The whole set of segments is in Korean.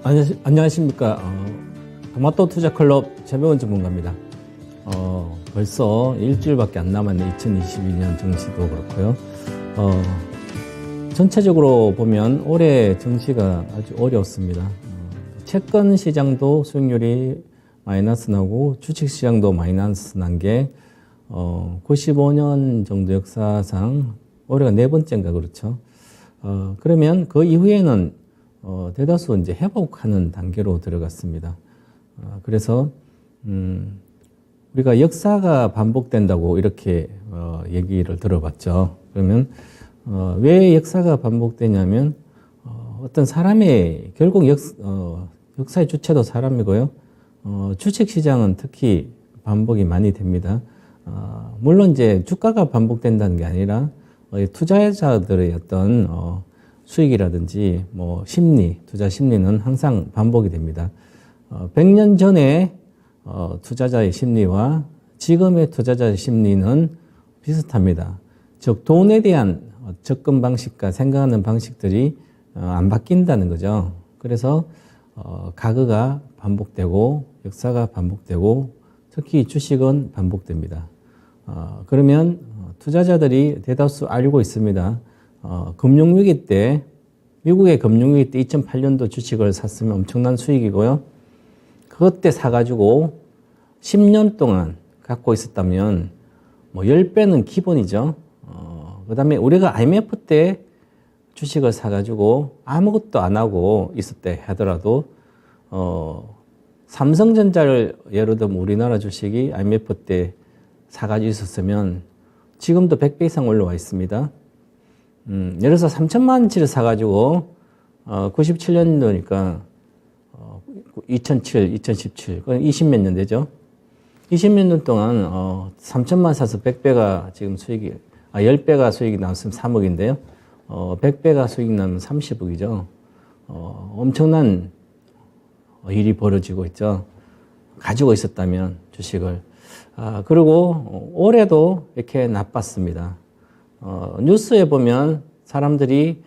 안녕하십니까. 토마토 투자 클럽 최병원 전문가입니다. 벌써 일주일밖에 안 남았네. 2022년 정시도 그렇고요. 전체적으로 보면 올해 정시가 아주 어려웠습니다. 채권 시장도 수익률이 마이너스 나고 주식 시장도 마이너스 난 게 95년 정도 역사상 올해가 네 번째인가 그렇죠. 그러면 그 이후에는 대다수 이제 회복하는 단계로 들어갔습니다. 그래서 우리가 역사가 반복된다고 이렇게 얘기를 들어봤죠. 그러면 왜 역사가 반복되냐면 어떤 사람의 결국 역사의 주체도 사람이고요. 주식 시장은 특히 반복이 많이 됩니다. 물론 이제 주가가 반복된다는 게 아니라 투자자들의 어떤 수익이라든지 뭐 심리, 투자 심리는 항상 반복이 됩니다. 100년 전에 투자자의 심리와 지금의 투자자의 심리는 비슷합니다. 즉 돈에 대한 접근 방식과 생각하는 방식들이 안 바뀐다는 거죠. 그래서 과거가 반복되고 역사가 반복되고 특히 주식은 반복됩니다. 그러면 투자자들이 대다수 알고 있습니다. 금융위기 때, 미국의 금융위기 때 2008년도 주식을 샀으면 엄청난 수익이고요. 그때 사가지고 10년 동안 갖고 있었다면 뭐 10배는 기본이죠. 그 다음에 우리가 IMF 때 주식을 사가지고 아무것도 안 하고 있었대 하더라도, 삼성전자를 예를 들면 우리나라 주식이 IMF 때 사가지고 있었으면 지금도 100배 이상 올라와 있습니다. 예를 들어서 3천만 원치를 사가지고 97년도니까 2007, 2017, 20몇 년 되죠. 20몇 년 동안 3천만 원 사서 100배가 지금 수익이 10배가 수익이 나왔으면 3억인데요. 100배가 수익 나면 30억이죠. 엄청난 일이 벌어지고 있죠. 가지고 있었다면 주식을. 그리고 올해도 이렇게 나빴습니다. 뉴스에 보면 사람들이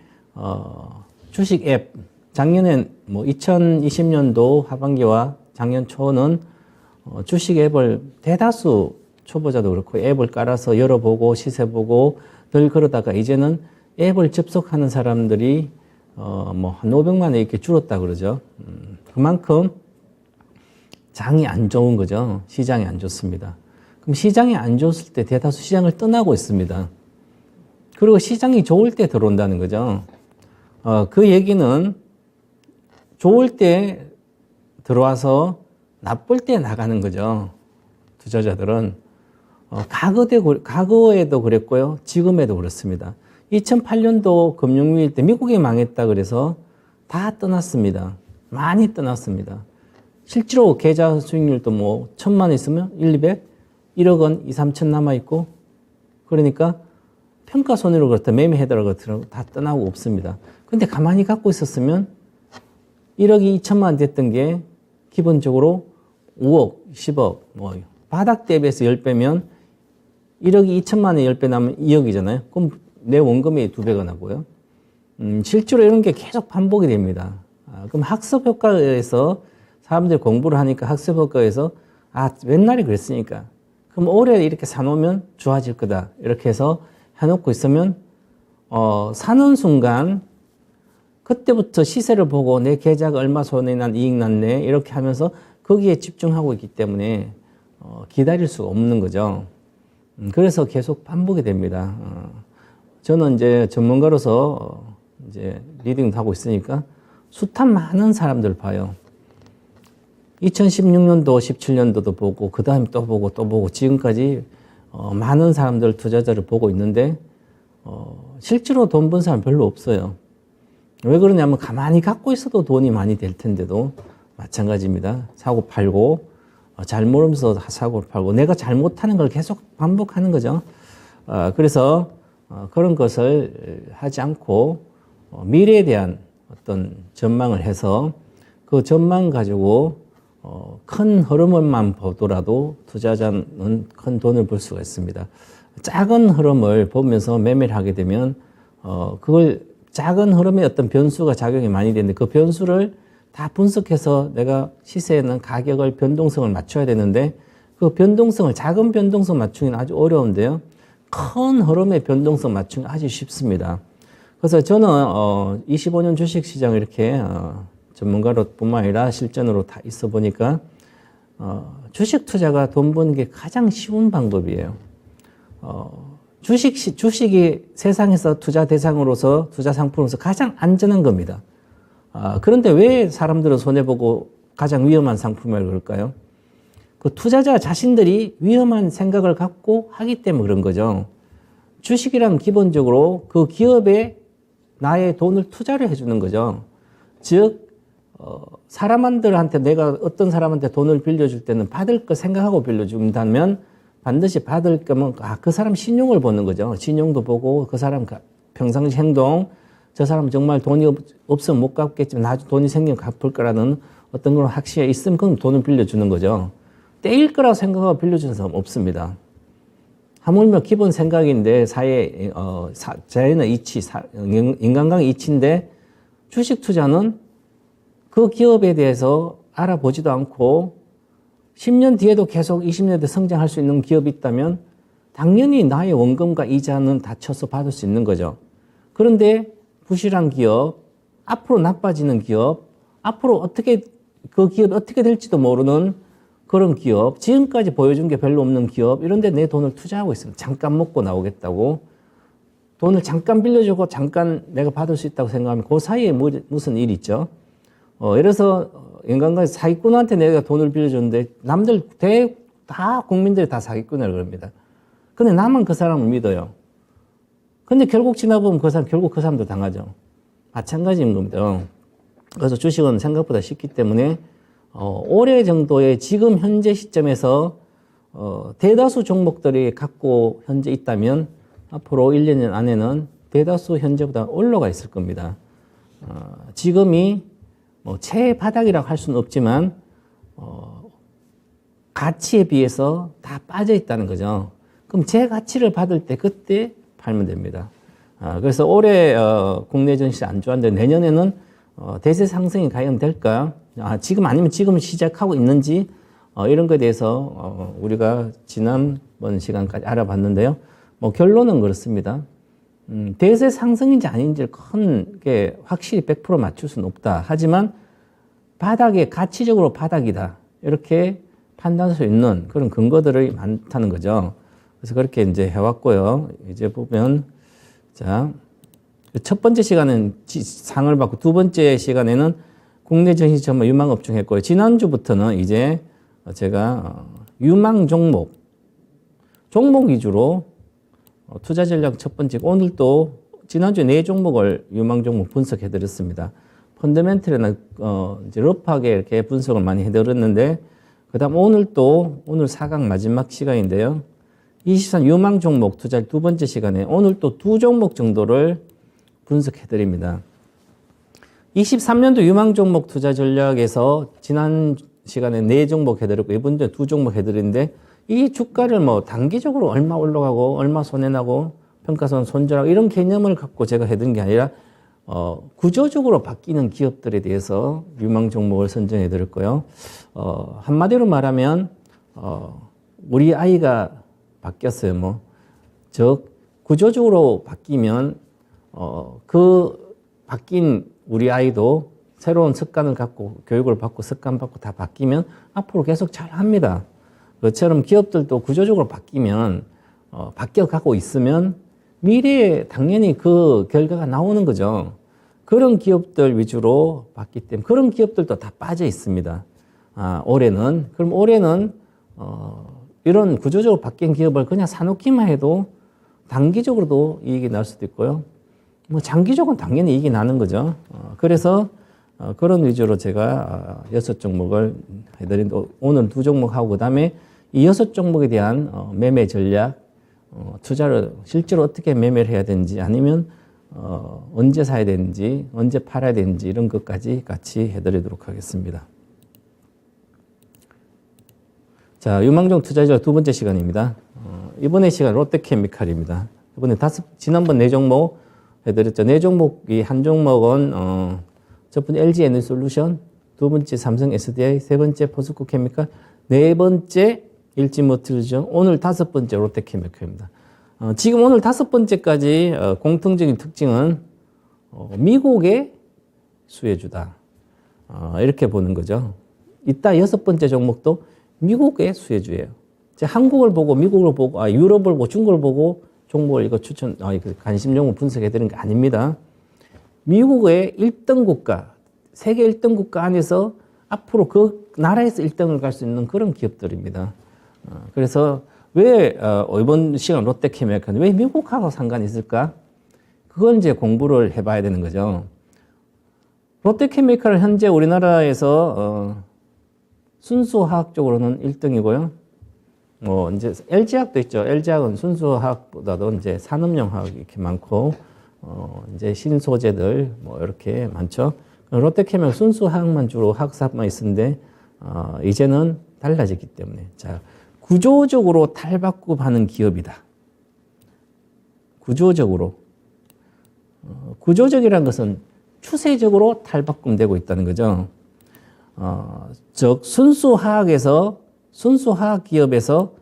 주식 앱, 작년에 뭐 2020년도 하반기와 작년 초는 주식 앱을 대다수 초보자도 그렇고 앱을 깔아서 열어보고 시세보고 늘 그러다가 이제는 앱을 접속하는 사람들이 뭐 한 500만에 이렇게 줄었다 그러죠. 그만큼 장이 안 좋은 거죠. 시장이 안 좋습니다. 그럼 시장이 안 좋을 때 대다수 시장을 떠나고 있습니다. 그리고 시장이 좋을 때 들어온다는 거죠. 그 얘기는 좋을 때 들어와서 나쁠 때 나가는 거죠. 투자자들은. 과거에도 그랬고요. 지금에도 그렇습니다. 2008년도 금융위기 때 미국이 망했다 그래서 다 떠났습니다. 많이 떠났습니다. 실제로 계좌 수익률도 뭐 1,000만 원 있으면 1, 200, 1억 원, 2, 3천 남아있고 그러니까 평가손해로 그렇다 매매해더라도 다 떠나고 없습니다. 근데 가만히 갖고 있었으면 1억이 2천만 원 됐던 게 기본적으로 5억, 10억, 뭐 바닥 대비해서 10배면 1억이 2천만 원에 10배 나면 2억이잖아요. 그럼 내 원금이 2배가 나고요. 실제로 이런 게 계속 반복이 됩니다. 그럼 학습 효과에서 사람들이 공부를 하니까 학습 효과에서 옛날에 그랬으니까 그럼 올해 이렇게 사놓으면 좋아질 거다. 이렇게 해서 해놓고 있으면 사는 순간 그때부터 시세를 보고 내 계좌가 얼마 손해 난 이익 났네 이렇게 하면서 거기에 집중하고 있기 때문에 기다릴 수가 없는 거죠. 그래서 계속 반복이 됩니다. 저는 이제 전문가로서 이제 리딩도 하고 있으니까 숱한 많은 사람들 봐요. 2016년도, 17년도도 보고 그 다음에 또 보고 지금까지 많은 사람들 투자자를 보고 있는데 실제로 돈 번 사람 별로 없어요. 왜 그러냐면 가만히 갖고 있어도 돈이 많이 될 텐데도 마찬가지입니다. 사고 팔고 잘 모르면서 사고 팔고 내가 잘못하는 걸 계속 반복하는 거죠. 그래서 그런 것을 하지 않고 미래에 대한 어떤 전망을 해서 그 전망 가지고 큰 흐름을만 보더라도 투자자는 큰 돈을 벌 수가 있습니다. 작은 흐름을 보면서 매매를 하게 되면 그걸 작은 흐름에 어떤 변수가 작용이 많이 되는데 그 변수를 다 분석해서 내가 시세에는 가격을 변동성을 맞춰야 되는데 그 변동성을 작은 변동성 맞추기는 아주 어려운데요. 큰 흐름의 변동성 맞추기 아주 쉽습니다. 그래서 저는 25년 주식시장을 이렇게 전문가로 뿐만 아니라 실전으로 다 있어 보니까 주식 투자가 돈 버는 게 가장 쉬운 방법이에요. 주식이 세상에서 투자 대상으로서 투자 상품으로서 가장 안전한 겁니다. 그런데 왜 사람들은 손해보고 가장 위험한 상품이라고 그럴까요? 그 투자자 자신들이 위험한 생각을 갖고 하기 때문에 그런 거죠. 주식이란 기본적으로 그 기업에 나의 돈을 투자를 해주는 거죠. 즉, 사람들한테 내가 어떤 사람한테 돈을 빌려줄 때는 받을 거 생각하고 빌려준다면 반드시 받을 거면 그 사람 신용을 보는 거죠. 신용도 보고 그 사람 평상시 행동, 저 사람 정말 돈이 없으면 못 갚겠지만 나중에 돈이 생기면 갚을 거라는 어떤 그런 확신이 있으면 그럼 돈을 빌려주는 거죠. 떼일 거라고 생각하고 빌려주는 사람 없습니다. 하물며 기본 생각인데 자연의 이치, 인간관계 이치인데 주식 투자는 그 기업에 대해서 알아보지도 않고 10년 뒤에도 계속 20년 뒤에 성장할 수 있는 기업이 있다면 당연히 나의 원금과 이자는 다 쳐서 받을 수 있는 거죠. 그런데 부실한 기업, 앞으로 나빠지는 기업, 앞으로 그 기업이 어떻게 될지도 모르는 그런 기업, 지금까지 보여준 게 별로 없는 기업, 이런 데 내 돈을 투자하고 있습니다. 잠깐 먹고 나오겠다고. 돈을 잠깐 빌려주고 잠깐 내가 받을 수 있다고 생각하면 그 사이에 무슨 일이 있죠. 예를 들어서 인간관계 사기꾼한테 내가 돈을 빌려줬는데 남들 다 국민들이 다 사기꾼이라고 그럽니다. 근데 나만 그 사람을 믿어요. 근데 결국 지나보면 결국 그 사람도 당하죠. 마찬가지인 겁니다. 그래서 주식은 생각보다 쉽기 때문에 올해 정도의 지금 현재 시점에서 대다수 종목들이 갖고 현재 있다면 앞으로 1, 2년 안에는 대다수 현재보다 올라가 있을 겁니다. 지금이 최바닥이라고 할 수는 없지만 가치에 비해서 다 빠져 있다는 거죠. 그럼 제 가치를 받을 때 그때 팔면 됩니다. 그래서 올해 국내 증시 안 좋았는데 내년에는 대세 상승이 과연 될까? 지금 아니면 지금 시작하고 있는지 이런 것에 대해서 우리가 지난번 시간까지 알아봤는데요. 결론은 그렇습니다. 대세 상승인지 아닌지 큰 게 확실히 100% 맞출 수는 없다. 하지만 가치적으로 바닥이다. 이렇게 판단할 수 있는 그런 근거들이 많다는 거죠. 그래서 그렇게 이제 해왔고요. 이제 보면, 자, 첫 번째 시간은 상을 받고 두 번째 시간에는 국내 증시 전망 유망업종 했고요. 지난주부터는 이제 제가 유망 종목 위주로 투자 전략 첫 번째, 오늘 또 지난주에 4종목을 유망 종목 분석해 드렸습니다. 펀더멘털이나 이제 러프하게 이렇게 분석을 많이 해 드렸는데, 그 다음 오늘 4강 마지막 시간인데요. 23 유망 종목 투자 두 번째 시간에 오늘 또 2종목 정도를 분석해 드립니다. 23년도 유망 종목 투자 전략에서 지난 시간에 4종목 해드렸고 이번 주에 2종목 해드리는데 이 주가를 단기적으로 얼마 올라가고 얼마 손해나고 평가손 손절하고 이런 개념을 갖고 제가 해드린 게 아니라 구조적으로 바뀌는 기업들에 대해서 유망 종목을 선정해 드렸고요. 한마디로 말하면 우리 아이가 바뀌었어요. 즉 구조적으로 바뀌면 그 바뀐 우리 아이도 새로운 습관을 갖고 교육을 받고 습관 받고 다 바뀌면 앞으로 계속 잘 합니다. 그처럼 기업들도 구조적으로 바뀌면 바뀌어가고 있으면 미래에 당연히 그 결과가 나오는 거죠. 그런 기업들 위주로 봤기 때문에 그런 기업들도 다 빠져 있습니다. 올해는 그럼 올해는 이런 구조적으로 바뀐 기업을 그냥 사놓기만 해도 단기적으로도 이익이 날 수도 있고요. 장기적으로는 당연히 이익이 나는 거죠. 그래서 그런 위주로 제가 6종목을 해드린데 오늘 2종목 하고 그다음에 이 6종목에 대한 매매 전략, 투자를 실제로 어떻게 매매를 해야 되는지 아니면 언제 사야 되는지 언제 팔아야 되는지 이런 것까지 같이 해드리도록 하겠습니다. 자, 유망종 투자전략 두 번째 시간입니다. 이번에 시간 롯데케미칼입니다. 이번에 지난번 4종목 해드렸죠. 4종목이 한 종목은 첫 번째 LG 에너지솔루션, 두 번째 삼성 SDI, 세 번째 포스코 케미칼, 네 번째 일진모터죠. 오늘 다섯 번째 롯데케미칼입니다. 지금 오늘 다섯 번째까지 공통적인 특징은 미국의 수혜주다. 이렇게 보는 거죠. 이따 여섯 번째 종목도 미국의 수혜주예요. 한국을 보고 미국을 보고 유럽을 보고 중국을 보고 종목을 이거 추천 관심 종목 분석해 드리는 게 아닙니다. 미국의 1등 국가, 세계 1등 국가 안에서 앞으로 그 나라에서 1등을 갈 수 있는 그런 기업들입니다. 그래서 왜 이번 시간 롯데케미칼은 왜 미국하고 상관이 있을까? 그건 이제 공부를 해봐야 되는 거죠. 롯데케미칼은 현재 우리나라에서 순수화학적으로는 1등이고요. 이제 LG화학도 있죠. LG화학은 순수화학보다도 이제 산업용 화학이 이렇게 많고, 이제 신소재들 이렇게 많죠. 롯데케미칼 순수화학만 주로 화학사업만 있었는데, 이제는 달라졌기 때문에. 자, 구조적으로 탈바꿈하는 기업이다. 구조적으로. 구조적이라는 것은 추세적으로 탈바꿈되고 있다는 거죠. 즉, 순수화학 기업에서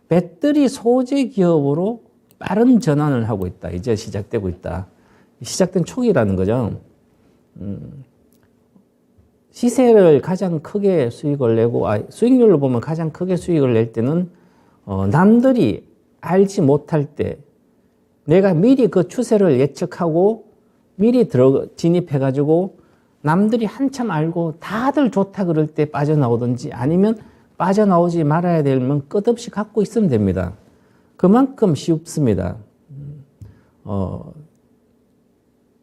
배터리 소재 기업으로 빠른 전환을 하고 있다. 이제 시작되고 있다. 시작된 초기라는 거죠. 시세를 가장 크게 수익을 내고, 수익률로 보면 가장 크게 수익을 낼 때는, 남들이 알지 못할 때, 내가 미리 그 추세를 예측하고, 미리 진입해가지고, 남들이 한참 알고 다들 좋다 그럴 때 빠져나오든지 아니면 빠져나오지 말아야 되면 끝없이 갖고 있으면 됩니다. 그만큼 쉽습니다.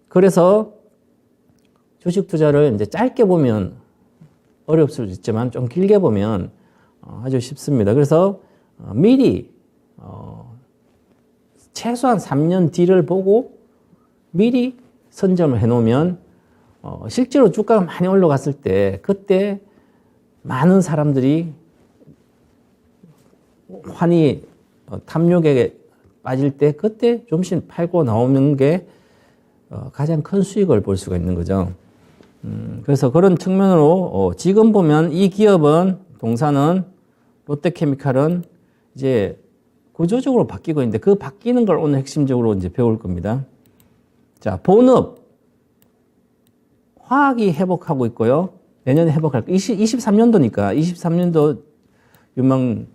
그래서 주식 투자를 이제 짧게 보면 어려울 수 있지만 좀 길게 보면 아주 쉽습니다. 그래서 미리 최소한 3년 뒤를 보고 미리 선점을 해놓으면 실제로 주가가 많이 올라갔을 때 그때 많은 사람들이 환희 탐욕에 빠질 때 그때 좀씩 팔고 나오는 게 가장 큰 수익을 볼 수가 있는 거죠. 그래서 그런 측면으로 지금 보면 이 기업은 동사는 롯데케미칼은 이제 구조적으로 바뀌고 있는데 그 바뀌는 걸 오늘 핵심적으로 이제 배울 겁니다. 자, 본업 화학이 회복하고 있고요. 내년에 회복할 거. 23년도니까 23년도 유망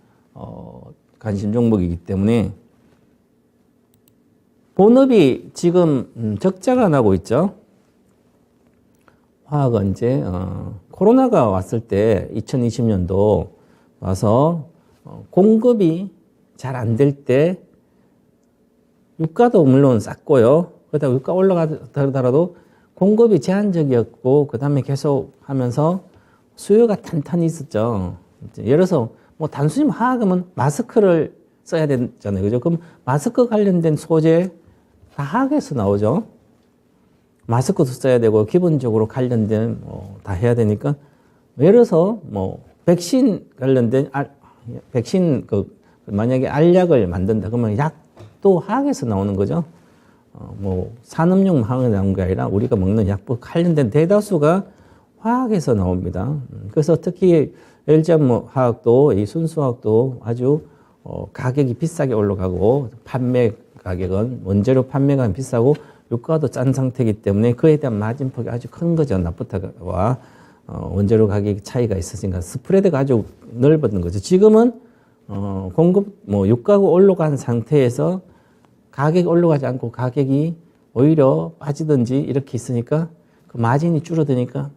관심 종목이기 때문에 본업이 지금 적자가 나고 있죠. 화학은 이제 코로나가 왔을 때 2020년도 와서 공급이 잘 안 될 때 유가도 물론 쌌고요. 그러다 유가 올라가더라도 공급이 제한적이었고 그 다음에 계속 하면서 수요가 탄탄히 있었죠. 예를 들어서 뭐 단순히 화학하면 마스크를 써야 되잖아요. 그죠? 그럼 마스크 관련된 소재 다 화학에서 나오죠. 마스크도 써야 되고 기본적으로 관련된 다 해야 되니까 예를 들어서 뭐 백신 관련된 백신 만약에 알약을 만든다 그러면 약도 화학에서 나오는 거죠. 뭐 산업용 화학이 나온 게 아니라 우리가 먹는 약과 관련된 대다수가 화학에서 나옵니다. 그래서 특히 LG화학도 이 순수화학도 아주 가격이 비싸게 올라가고 판매 가격은 원재료 판매가 비싸고 유가도 짠 상태이기 때문에 그에 대한 마진폭이 아주 큰 거죠. 나프타와 원재료 가격 차이가 있으니까 스프레드가 아주 넓은 거죠. 지금은 공급 유가가 올라간 상태에서 가격이 올라가지 않고 가격이 오히려 빠지든지 이렇게 있으니까 그 마진이 줄어드니까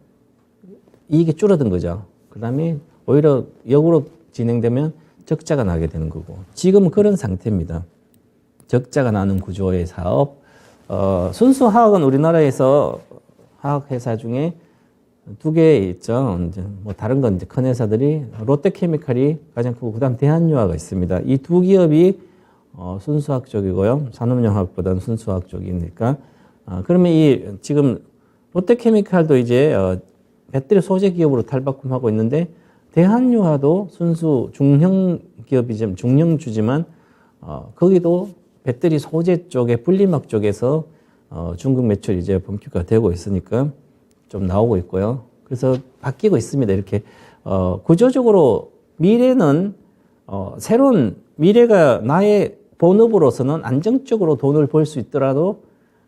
이익이 줄어든 거죠. 그 다음에 오히려 역으로 진행되면 적자가 나게 되는 거고 지금은 그런 상태입니다. 적자가 나는 구조의 사업. 순수화학은 우리나라에서 화학회사 중에 두 개 있죠. 이제 뭐 다른 건 이제 큰 회사들이 롯데케미칼이 가장 크고 그다음 대한유화가 있습니다. 이 두 기업이 순수화학 쪽이고요. 산업용화학보다는 순수화학 쪽이니까. 그러면 이 지금 롯데케미칼도 이제 배터리 소재 기업으로 탈바꿈하고 있는데 대한유화도 순수 중형 기업이지만 중형주지만 거기도 배터리 소재 쪽에 분리막 쪽에서 중국 매출이 이제 본격화 되고 있으니까 좀 나오고 있고요. 그래서 바뀌고 있습니다. 이렇게 구조적으로 미래는 새로운 미래가 나의 본업으로서는 안정적으로 돈을 벌 수 있더라도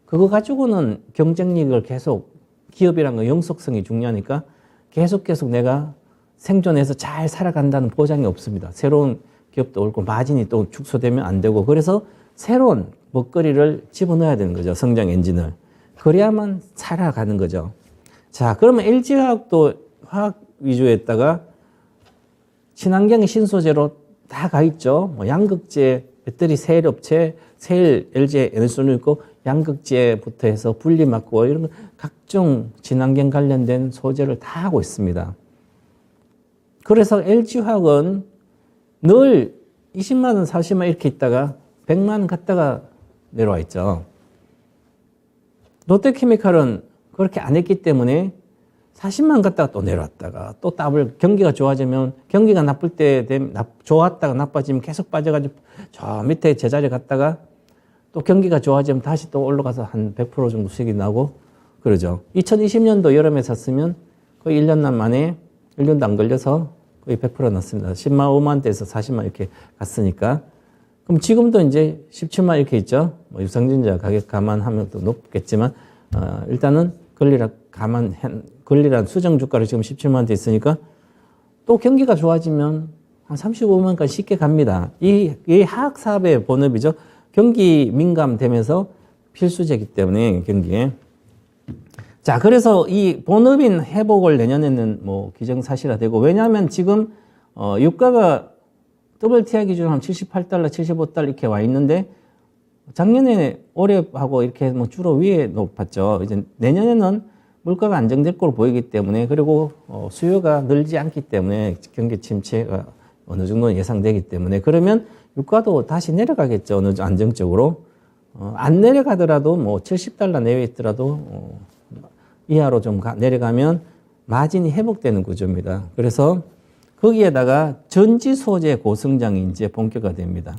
그거 가지고는 경쟁력을 계속 기업이란 건 영속성이 중요하니까 계속 내가 생존해서 잘 살아간다는 보장이 없습니다. 새로운 기업도 올고 마진이 또 축소되면 안 되고 그래서 새로운 먹거리를 집어넣어야 되는 거죠. 성장 엔진을. 그래야만 살아가는 거죠. 자, 그러면 LG화학도 화학 위주에다가 친환경 신소재로 다 가 있죠. 뭐 양극재, 배터리 세일 업체, 세일 LG 에너지도 있고 양극재부터 해서 분리막고 이런 거 각종 친환경 관련된 소재를 다 하고 있습니다. 그래서 LG화학은 늘 20만 원, 40만 원 이렇게 있다가 100만 원 갔다가 내려와 있죠. 롯데케미칼은 그렇게 안 했기 때문에 40만 원 갔다가 또 내려왔다가 또 더블 경기가 좋아지면 경기가 나쁠 때 좋았다가 나빠지면 계속 빠져가지고 저 밑에 제자리 갔다가 또 경기가 좋아지면 다시 또 올라가서 한 100% 정도 수익이 나고 그러죠. 2020년도 여름에 샀으면 거의 1년 만에 1년도 안 걸려서 거의 100% 났습니다. 10만 5만 대에서 40만 이렇게 갔으니까 그럼 지금도 이제 17만 이렇게 있죠. 뭐 유상증자 가격 감안하면 또 높겠지만 일단은 권리란 수정 주가로 지금 17만 대 있으니까 또 경기가 좋아지면 한 35만까지 쉽게 갑니다. 이 화학 사업의 본업이죠. 경기 민감되면서 필수제이기 때문에 경기에. 자, 그래서 이 본업인 회복을 내년에는 뭐 기정사실화되고 왜냐하면 지금 유가가 WTI 기준으로 한 78달러, 75달러 이렇게 와 있는데 작년에 올해하고 이렇게 뭐 주로 위에 높았죠. 이제 내년에는 물가가 안정될 걸로 보이기 때문에 그리고 수요가 늘지 않기 때문에 경기 침체가 어느 정도 예상되기 때문에 그러면 유가도 다시 내려가겠죠. 어느 정도 안정적으로. 안 내려가더라도 뭐 70달러 내외 있더라도 이하로 좀 내려가면 마진이 회복되는 구조입니다. 그래서 거기에다가 전지 소재 고성장이 이제 본격화됩니다.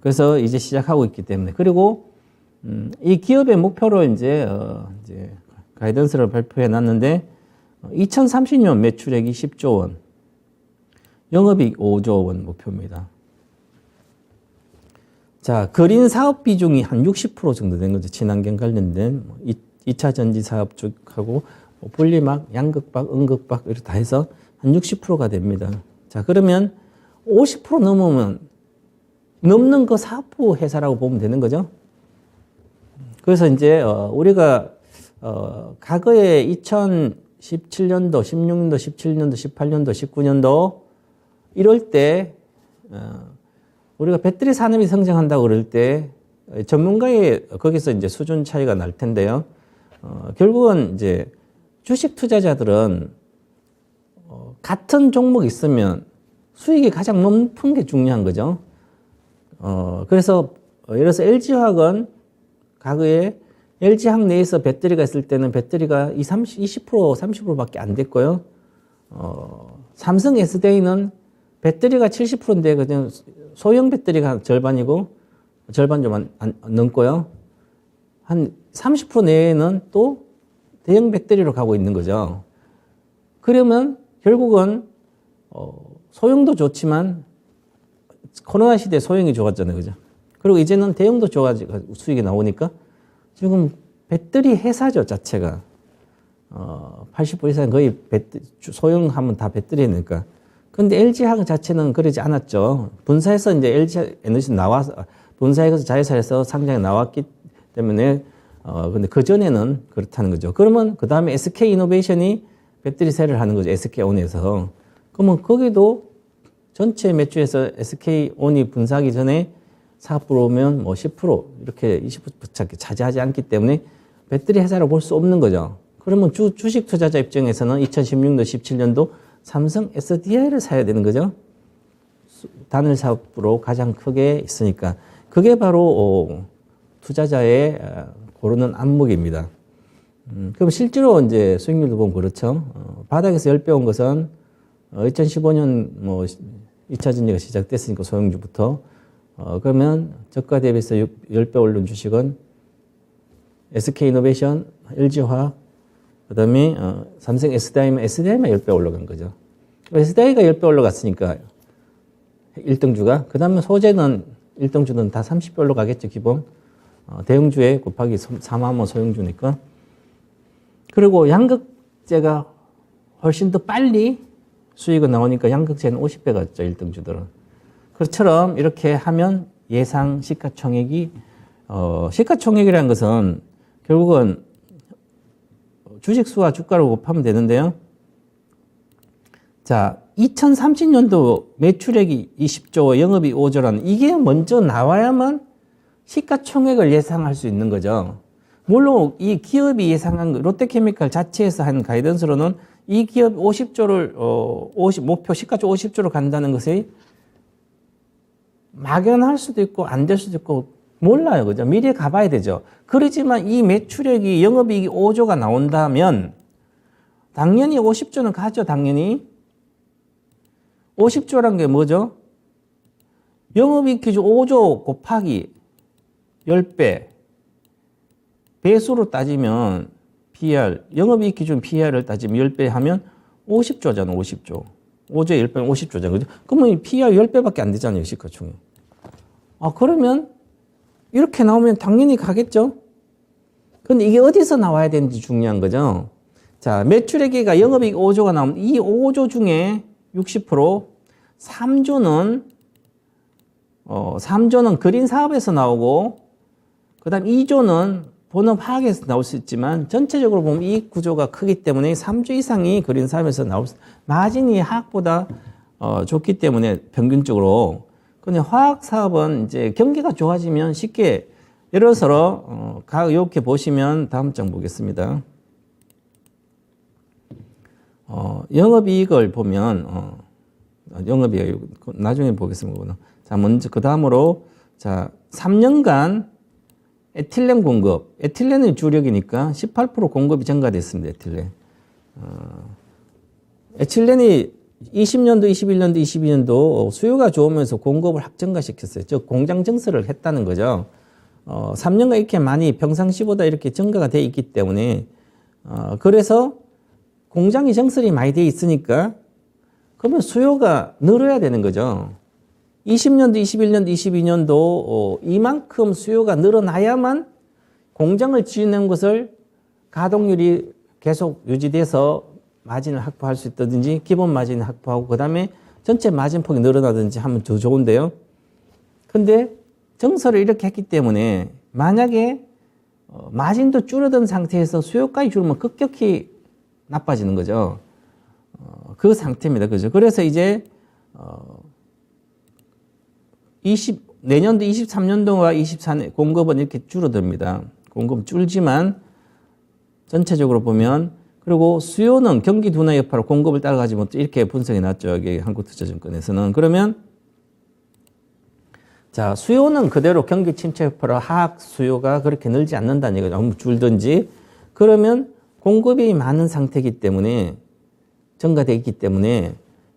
그래서 이제 시작하고 있기 때문에 그리고 이 기업의 목표로 이제 가이던스를 발표해 놨는데 2030년 매출액이 10조 원, 영업이익 5조 원 목표입니다. 자, 그린 사업 비중이 한 60% 정도 된 거죠. 친환경 관련된 2차 전지 사업 쪽하고 분리막, 양극박, 음극박 이렇게 다 해서 한 60%가 됩니다. 자, 그러면 50% 넘는 거 사업부 회사라고 보면 되는 거죠. 그래서 이제 우리가 과거에 2017년도, 16년도, 17년도, 18년도, 19년도 이럴 때 우리가 배터리 산업이 성장한다고 그럴 때 전문가의 거기서 이제 수준 차이가 날 텐데요. 결국은 이제 주식 투자자들은 같은 종목 있으면 수익이 가장 높은 게 중요한 거죠. 그래서 예를 들어서 LG화학은 과거에 LG화학 내에서 배터리가 있을 때는 배터리가 20%, 30%밖에 안 됐고요. 삼성 SDI는 배터리가 70%인데 그냥 소형 배터리가 절반이고 절반 좀 안 넘고요. 한 30% 내에는 또 대형 배터리로 가고 있는 거죠. 그러면 결국은 소형도 좋지만 코로나 시대에 소형이 좋았잖아요. 그죠? 그리고 이제는 대형도 좋아지고 수익이 나오니까 지금 배터리 회사죠, 자체가. 80% 이상 거의 소형하면 다 배터리니까. 근데 LG화학 자체는 그러지 않았죠. 분사해서 이제 LG 에너지 나와서, 분사해서 자회사에서 상장에 나왔기 때문에, 근데 그전에는 그렇다는 거죠. 그러면 그 다음에 SK 이노베이션이 배터리 세를 하는 거죠. SK온에서. 그러면 거기도 전체 매출에서 SK온이 분사하기 전에 4% 오면 뭐 10% 이렇게 20% 차지하지 않기 때문에 배터리 회사로 볼 수 없는 거죠. 그러면 주식 투자자 입장에서는 2016년, 17년도 삼성 SDI를 사야 되는 거죠. 단일 사업으로 가장 크게 있으니까. 그게 바로 투자자의 고르는 안목입니다. 그럼 실제로 이제 수익률도 보면 그렇죠. 바닥에서 10배 온 것은 2015년 뭐 2차 전지가 시작됐으니까 소형주부터 그러면 저가 대비해서 10배 오른 주식은 SK이노베이션, LG화학, 그 다음에 삼성 SDI면 SDI만 10배 올라간 거죠. SDI가 10배 올라갔으니까 1등주가. 그 다음에 소재는 1등주는 다 30배 올라가겠죠, 기본. 대형주에 곱하기 4만 소형주니까. 그리고 양극재가 훨씬 더 빨리 수익이 나오니까 양극재는 50배 갔죠, 1등주들은. 그처럼 이렇게 하면 예상 시가총액이, 시가총액이라는 것은 결국은 주식수와 주가를 곱하면 되는데요. 자, 2030년도 매출액이 20조, 영업이 5조라는 이게 먼저 나와야만 시가총액을 예상할 수 있는 거죠. 물론 이 기업이 예상한 롯데케미칼 자체에서 한 가이던스로는 이 기업 50조를 목표 시가총 50조로 간다는 것이 막연할 수도 있고 안 될 수도 있고 몰라요. 그죠? 미래에 가봐야 되죠. 그렇지만 이 매출액이 영업이익이 5조가 나온다면 당연히 50조는 가죠. 당연히. 50조란 게 뭐죠? 영업이익 기준 5조 곱하기 10배 배수로 따지면 PER, 영업이익 기준 PER을 따지면 10배 하면 50조잖아. 50조. 5조에 10배면 50조잖아. 그죠? 그러면 PER 10배밖에 안 되잖아요. 시가총액. 그러면 이렇게 나오면 당연히 가겠죠? 근데 이게 어디서 나와야 되는지 중요한 거죠. 자, 매출액이 영업이익 5조가 나오면 이 5조 중에 60% 3조는 그린 사업에서 나오고 그 다음 2조는 본업 하락에서 나올 수 있지만 전체적으로 보면 이익 구조가 크기 때문에 3조 이상이 그린 사업에서 나올 수, 마진이 하락보다 좋기 때문에 평균적으로. 근데 화학 사업은 이제 경기가 좋아지면 쉽게 예를 들어서 이렇게 보시면 다음 장 보겠습니다. 영업이익을 보면 영업이익 나중에 보겠습니다. 자, 먼저 그 다음으로 자 3년간 에틸렌 공급, 에틸렌이 주력이니까 18% 공급이 증가됐습니다. 에틸렌. 에틸렌이 20년도, 21년도, 22년도 수요가 좋으면서 공급을 확증가시켰어요. 즉 공장 증설을 했다는 거죠. 3년간 이렇게 많이 평상시보다 이렇게 증가가 돼 있기 때문에 그래서 공장이 증설이 많이 돼 있으니까 그러면 수요가 늘어야 되는 거죠. 20년도, 21년도, 22년도 이만큼 수요가 늘어나야만 공장을 지어낸 것을 가동률이 계속 유지돼서 마진을 확보할 수 있다든지 기본 마진을 확보하고 그 다음에 전체 마진폭이 늘어나든지 하면 더 좋은데요. 근데 증설을 이렇게 했기 때문에 만약에 마진도 줄어든 상태에서 수요까지 줄으면 급격히 나빠지는 거죠. 그 상태입니다. 그죠? 그래서 이제 내년도 23년도와 24년 공급은 이렇게 줄어듭니다. 공급은 줄지만 전체적으로 보면 그리고 수요는 경기 둔화 여파로 공급을 따라가지 못해 이렇게 분석이 났죠. 여기 한국투자증권에서는. 그러면 자 수요는 그대로 경기 침체 여파로 하락 수요가 그렇게 늘지 않는다는 얘기죠. 너무 줄든지. 그러면 공급이 많은 상태이기 때문에 증가되어 있기 때문에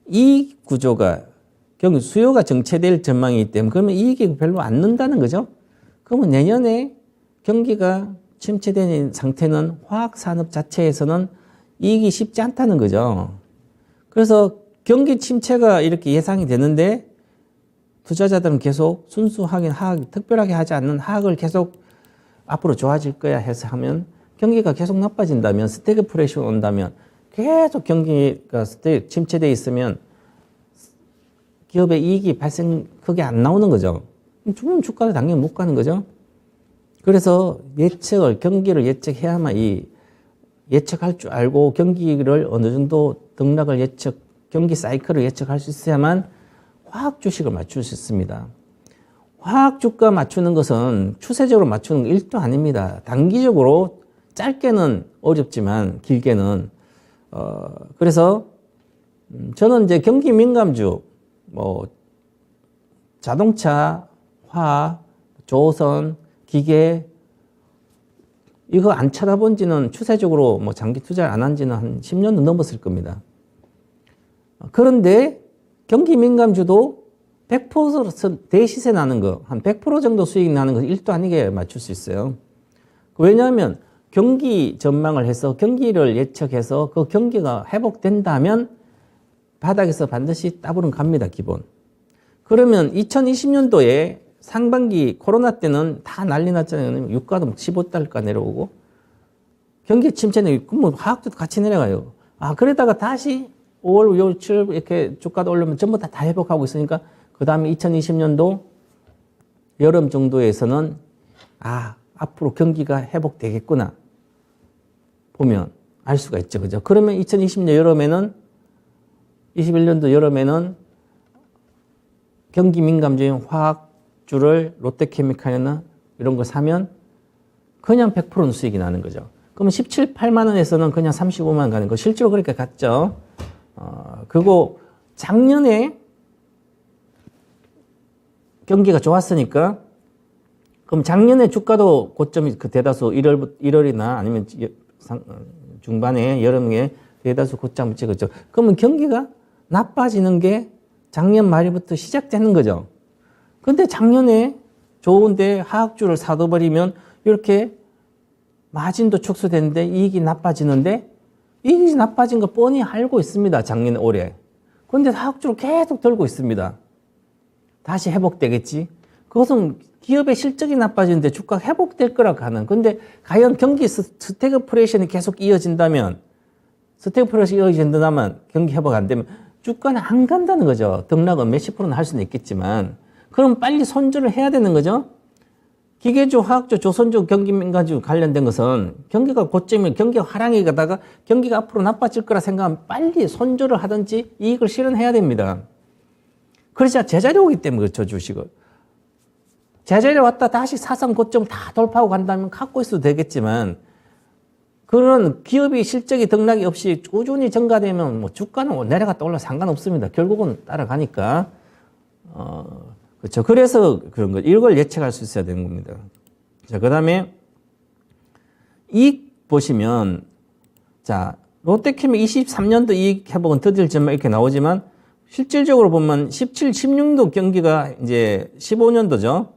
이 구조가 경기 수요가 정체될 전망이기 때문에 그러면 이익이 별로 안 는다는 거죠. 그러면 내년에 경기가 침체된 상태는 화학산업 자체에서는 이익이 쉽지 않다는 거죠. 그래서 경기 침체가 이렇게 예상이 되는데 투자자들은 계속 순수하게 특별하게 하지 않는 하락을 계속 앞으로 좋아질 거야 해서 하면 경기가 계속 나빠진다면 스태그플레이션 온다면 계속 경기가 침체되어 있으면 기업의 이익이 크게 안 나오는 거죠. 그럼 주가는 당연히 못 가는 거죠. 그래서 경기를 예측해야만 예측할 줄 알고 경기를 어느 정도 등락을 경기 사이클을 예측할 수 있어야만 화학 주식을 맞출 수 있습니다. 화학 주가 맞추는 것은 추세적으로 맞추는 건 1도 아닙니다. 단기적으로 짧게는 어렵지만 길게는 그래서 저는 이제 경기 민감주 자동차, 화학, 조선, 기계 이거 안 쳐다본 지는 추세적으로 장기 투자를 안 한 지는 한 10년도 넘었을 겁니다. 그런데 경기 민감주도 100% 대시세 나는 거, 한 100% 정도 수익 나는 거 1도 아니게 맞출 수 있어요. 왜냐하면 경기 전망을 해서 경기를 예측해서 그 경기가 회복된다면 바닥에서 반드시 따블은 갑니다, 기본. 그러면 2020년도에 상반기 코로나 때는 다 난리 났잖아요. 유가도 15달러 내려오고 경기 침체는 뭐 화학도 같이 내려가요. 그러다가 다시 5월, 6월, 7월 이렇게 주가도 오르면 전부 다 회복하고 있으니까 그 다음에 2020년도 여름 정도에서는 앞으로 경기가 회복되겠구나 보면 알 수가 있죠. 그죠? 그러면 2020년 여름에는 21년도 여름에는 경기 민감주인 화학주를 롯데케미칼이나 이런 거 사면 그냥 100%는 수익이 나는 거죠. 그러면 17, 8만 원에서는 그냥 35만 원 가는 거 실제로 그렇게 갔죠. 그리고 작년에 경기가 좋았으니까 그럼 작년에 주가도 고점이 그 대다수 1월이나 아니면 중반에 여름에 대다수 고점을 찍었죠. 그러면 경기가 나빠지는 게 작년 말부터 시작되는 거죠. 근데 작년에 좋은데 화학주를 사둬버리면 이렇게 마진도 축소되는데 이익이 나빠지는데 이익이 나빠진 거 뻔히 알고 있습니다. 작년 올해. 근데 화학주를 계속 들고 있습니다. 다시 회복되겠지. 그것은 기업의 실적이 나빠지는데 주가가 회복될 거라고 하는. 근데 과연 경기 스태그플레이션이 계속 이어진다면 스태그플레이션이 이어진다면 경기 회복 안 되면 주가는 안 간다는 거죠. 등락은 몇십 프로는 할 수는 있겠지만 그럼 빨리 손절을 해야 되는 거죠. 기계주, 화학주, 조선주, 경기민간주 관련된 것은 경기가 고점이면 경기가 하락이 가다가 경기가 앞으로 나빠질 거라 생각하면 빨리 손절을 하든지 이익을 실현해야 됩니다. 그러자 제자리 오기 때문에 그렇죠, 주식을. 제자리에 왔다 다시 사상 고점을 다 돌파하고 간다면 갖고 있어도 되겠지만 그런 기업이 실적이 등락이 없이 꾸준히 증가되면 뭐 주가는 내려갔다 올라 상관없습니다. 결국은 따라가니까. 그렇죠. 그래서 그런 거. 이걸 예측할 수 있어야 되는 겁니다. 자, 그 다음에 이익 보시면, 자, 롯데케미 23년도 이익 회복은 더딜 점만 이렇게 나오지만 실질적으로 보면 17, 16도 경기가 이제 15년도죠.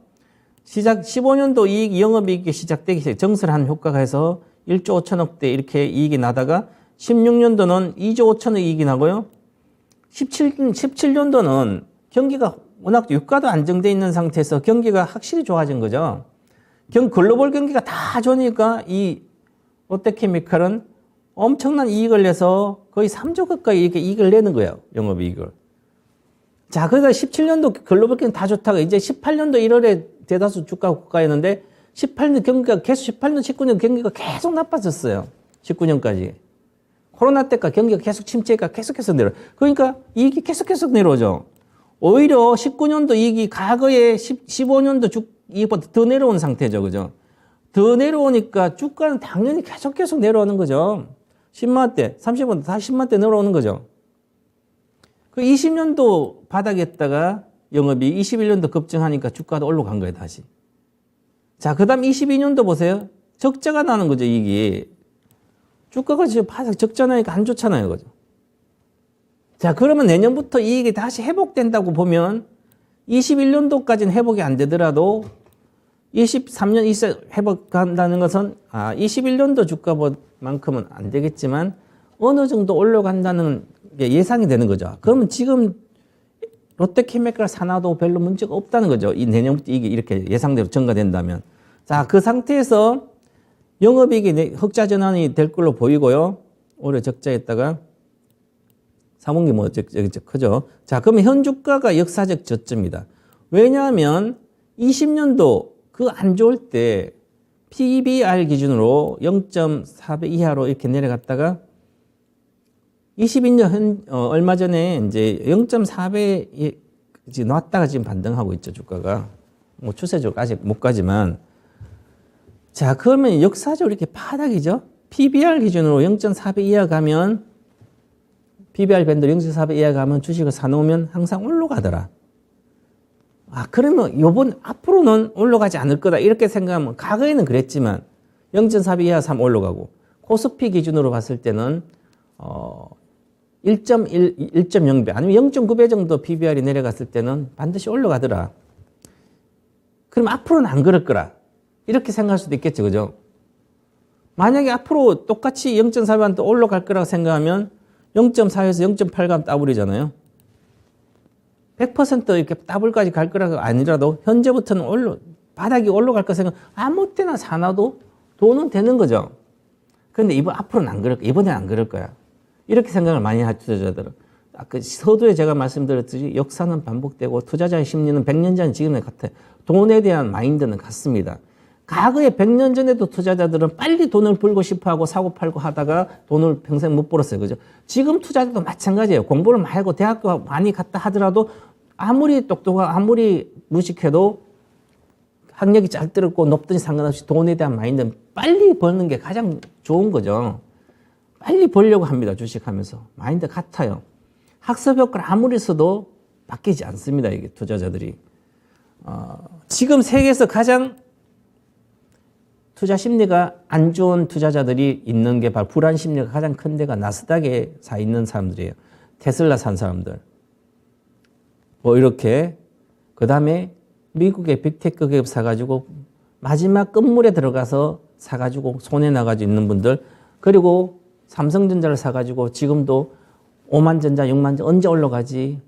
15년도 이익, 영업이익이 시작되기 정설한 효과가 해서 1조 5천억대 이렇게 이익이 나다가 16년도는 2조 5천억 이익이 나고요. 17년도는 경기가 워낙 유가도 안정되어 있는 상태에서 경기가 확실히 좋아진 거죠. 글로벌 경기가 다 좋으니까 이 롯데케미칼은 엄청난 이익을 내서 거의 3조 가까이 이렇게 이익을 내는 거예요. 영업이익을. 자, 그러다 17년도 글로벌 경기 다 좋다가 이제 18년도 1월에 대다수 주가 고가였는데 18년 경기가 계속 18년, 19년 경기가 계속 나빠졌어요. 19년까지. 코로나 때까지 경기가 계속 침체가 계속해서 내려. 그러니까 이익이 계속 내려오죠. 오히려 19년도 이익이 과거에 15년도 이익보다 더 내려온 상태죠. 그죠? 더 내려오니까 주가는 당연히 계속 내려오는 거죠. 10만원대, 30만원대, 다 10만원대 내려오는 거죠. 그 20년도 바닥에다가 영업이 21년도 급증하니까 주가도 올라간 거예요, 다시. 자, 그 다음 22년도 보세요. 적자가 나는 거죠, 이익이. 주가가 지금 바닥 적자 나니까 안 좋잖아요, 그죠? 자, 그러면 내년부터 이익이 다시 회복된다고 보면 21년도까지는 회복이 안 되더라도 23년 이상 회복한다는 것은 21년도 주가만큼은 안 되겠지만 어느 정도 올라간다는 게 예상이 되는 거죠. 그러면 지금 롯데케미칼 산하도 별로 문제가 없다는 거죠. 이 내년부터 이게 이렇게 예상대로 증가된다면. 자, 그 상태에서 영업이익이 흑자 전환이 될 걸로 보이고요. 올해 적자였다가 3분기 뭐 크죠. 자, 그러면 현 주가가 역사적 저점이다. 왜냐하면 20년도 그 안 좋을 때 PBR 기준으로 0.4배 이하로 이렇게 내려갔다가 22년 얼마 전에 이제 0.4배 놨다가 지금 반등하고 있죠, 주가가. 뭐 추세적으로 아직 못 가지만. 자, 그러면 역사적으로 이렇게 바닥이죠. PBR 기준으로 0.4배 이하 가면 PBR 밴드 0.4배 이하 가면 주식을 사놓으면 항상 올라가더라. 그러면 앞으로는 올라가지 않을 거다. 이렇게 생각하면, 과거에는 그랬지만, 0.4배 이하 사면 올라가고, 코스피 기준으로 봤을 때는, 1.0배, 아니면 0.9배 정도 PBR이 내려갔을 때는 반드시 올라가더라. 그럼 앞으로는 안 그럴 거라. 이렇게 생각할 수도 있겠죠, 그죠? 만약에 앞으로 똑같이 0.4배만 더 올라갈 거라고 생각하면 0.4에서 0.8 가면 따블이잖아요. 100% 이렇게 따블까지 갈 거라고 아니라도 현재부터는 바닥이 올라갈 거 생각 아무 때나 사놔도 돈은 되는 거죠. 그런데 앞으로는 안 그럴 거야. 이번에는 안 그럴 거야. 이렇게 생각을 많이 할 투자자들은. 아까 서두에 제가 말씀드렸듯이 역사는 반복되고 투자자의 심리는 100년 전 지금에 같아요. 돈에 대한 마인드는 같습니다. 과거에 100년 전에도 투자자들은 빨리 돈을 벌고 싶어하고 사고 팔고 하다가 돈을 평생 못 벌었어요. 그죠? 지금 투자자도 마찬가지예요. 공부를 많이 하고 대학교 많이 갔다 하더라도 아무리 똑똑하고 아무리 무식해도 학력이 짧들었고 높든지 상관없이 돈에 대한 마인드는 빨리 버는 게 가장 좋은 거죠. 빨리 벌려고 합니다. 주식하면서. 마인드 같아요. 학습 효과를 아무리 써도 바뀌지 않습니다. 이게 투자자들이. 지금 세계에서 가장 투자 심리가 안 좋은 투자자들이 있는 게 바로 불안 심리가 가장 큰 데가 나스닥에 사 있는 사람들이에요. 테슬라 산 사람들. 뭐 이렇게. 그 다음에 미국의 빅테크 기업 사가지고 마지막 끝물에 들어가서 사가지고 손해 나가지고 있는 분들. 그리고 삼성전자를 사가지고 지금도 5만 전자, 6만 전자 언제 올라가지?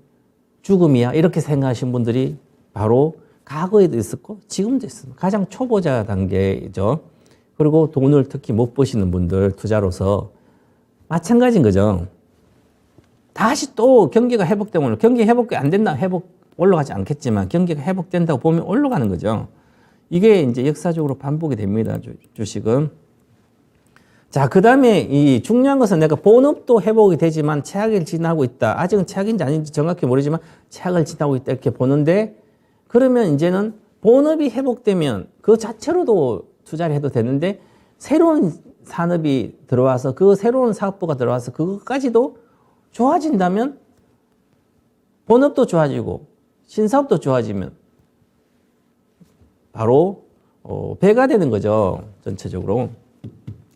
죽음이야. 이렇게 생각하신 분들이 바로 과거에도 있었고 지금도 있습니다. 가장 초보자 단계죠. 그리고 돈을 특히 못 버시는 분들 투자로서 마찬가지인 거죠. 다시 또 경기가 회복되면 경기 회복이 안 된다 올라가지 않겠지만 경기가 회복된다고 보면 올라가는 거죠. 이게 이제 역사적으로 반복이 됩니다. 주식은. 자, 그 다음에 이 중요한 것은 내가 본업도 회복이 되지만 최악을 지나고 있다. 아직은 최악인지 아닌지 정확히 모르지만 최악을 지나고 있다. 이렇게 보는데 그러면 이제는 본업이 회복되면 그 자체로도 투자를 해도 되는데 새로운 산업이 들어와서 그 새로운 사업부가 들어와서 그것까지도 좋아진다면 본업도 좋아지고 신사업도 좋아지면 바로 배가 되는 거죠. 전체적으로.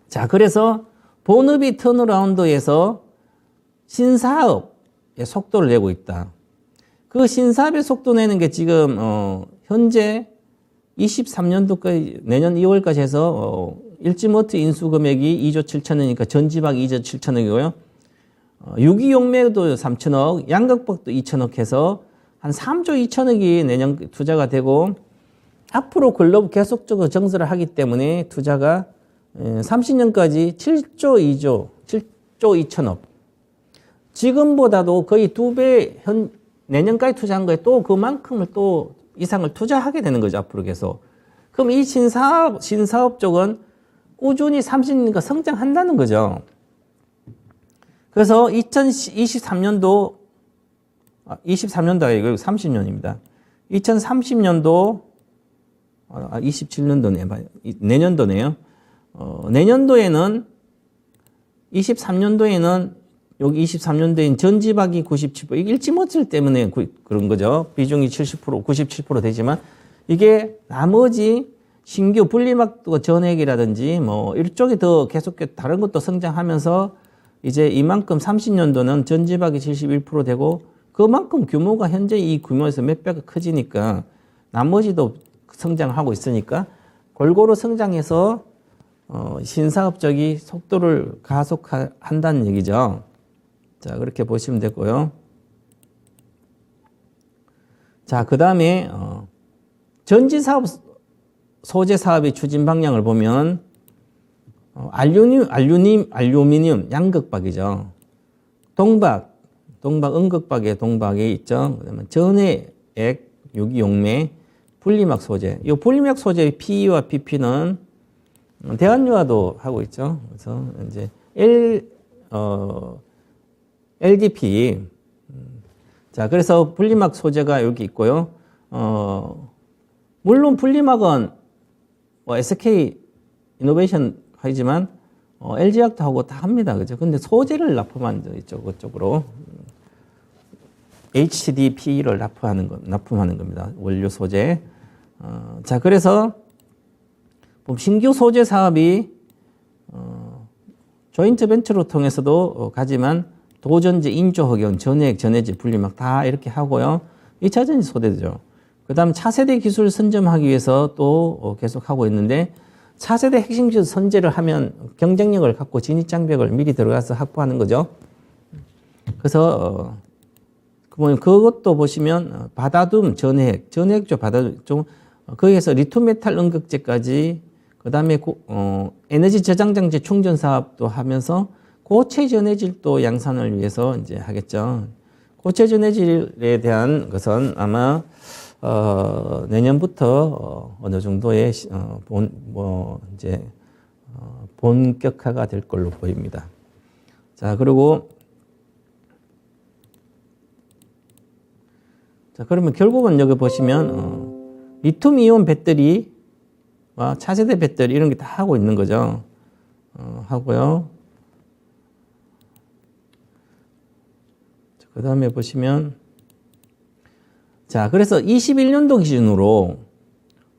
자, 그래서 본업이 턴어라운드에서 신사업의 속도를 내고 있다. 그 신사업의 속도 내는 게 지금 현재 23년도까지 내년 2월까지 해서 일지모트 인수 금액이 2조 7천억이니까 전지박 2조 7천억이고요. 유기용매도 3천억, 양극박도 2천억 해서 한 3조 2천억이 내년 투자가 되고 앞으로 글로벌 계속적으로 정설을 하기 때문에 투자가 30년까지 7조 2천억. 지금보다도 거의 2배 내년까지 투자한 거에 또 그만큼을 또 이상을 투자하게 되는 거죠. 앞으로 계속. 그럼 이 신사업 쪽은 꾸준히 30년간 성장한다는 거죠. 그래서 2023년도 23년도가 아니고 30년입니다. 2030년도 27년도네. 내년도네요. 내년도에는 23년도에는 여기 23년도엔 전지박이 97%, 이게 일지모틀 때문에 그런 거죠. 비중이 70%, 97% 되지만 이게 나머지 신규 분리막 전액이라든지 뭐 이쪽에 더 계속 다른 것도 성장하면서 이제 이만큼 30년도는 전지박이 71% 되고 그만큼 규모가 현재 이 규모에서 몇 배가 커지니까 나머지도 성장하고 있으니까 골고루 성장해서 신사업 쪽이 속도를 가속한다는 얘기죠. 자, 그렇게 보시면 되고요. 자, 그 다음에 전지사업, 소재 사업의 추진 방향을 보면 알루미늄 양극박이죠. 동박 음극박의 동박이 있죠. 그다음에 전해액, 유기용매, 분리막 소재. 이 분리막 소재의 PE와 PP는 대한유화도 하고 있죠. 그래서 이제 LDP. 자, 그래서 분리막 소재가 여기 있고요. 물론 분리막은 SK 이노베이션 하지만 LG화학도 하고 다 합니다. 그죠? 근데 소재를 납품하는 이쪽으로 HDPE를 납품하는 겁니다. 원료 소재. 자, 그래서 신규 소재 사업이 조인트 벤처로 통해서도 가지만 도전지, 인조 흑연, 전해액, 전해질, 분리막 다 이렇게 하고요. 2차전지 소재죠. 그 다음 차세대 기술 선점하기 위해서 또 계속 하고 있는데 차세대 핵심 기술 선제를 하면 경쟁력을 갖고 진입장벽을 미리 들어가서 확보하는 거죠. 그래서 그것도 보시면 바다둠 전해액조 바다둠 좀 거기에서 리튬메탈 응급제까지 그다음에 에너지 저장 장치 충전 사업도 하면서 고체 전해질도 양산을 위해서 이제 하겠죠. 고체 전해질에 대한 것은 아마 내년부터 어느 정도의 본격화가 될 걸로 보입니다. 자, 그리고 자, 그러면 결국은 여기 보시면 리튬 이온 배터리와 차세대 배터리 이런 게 다 하고 있는 거죠. 하고요. 그 다음에 보시면 자, 그래서 21년도 기준으로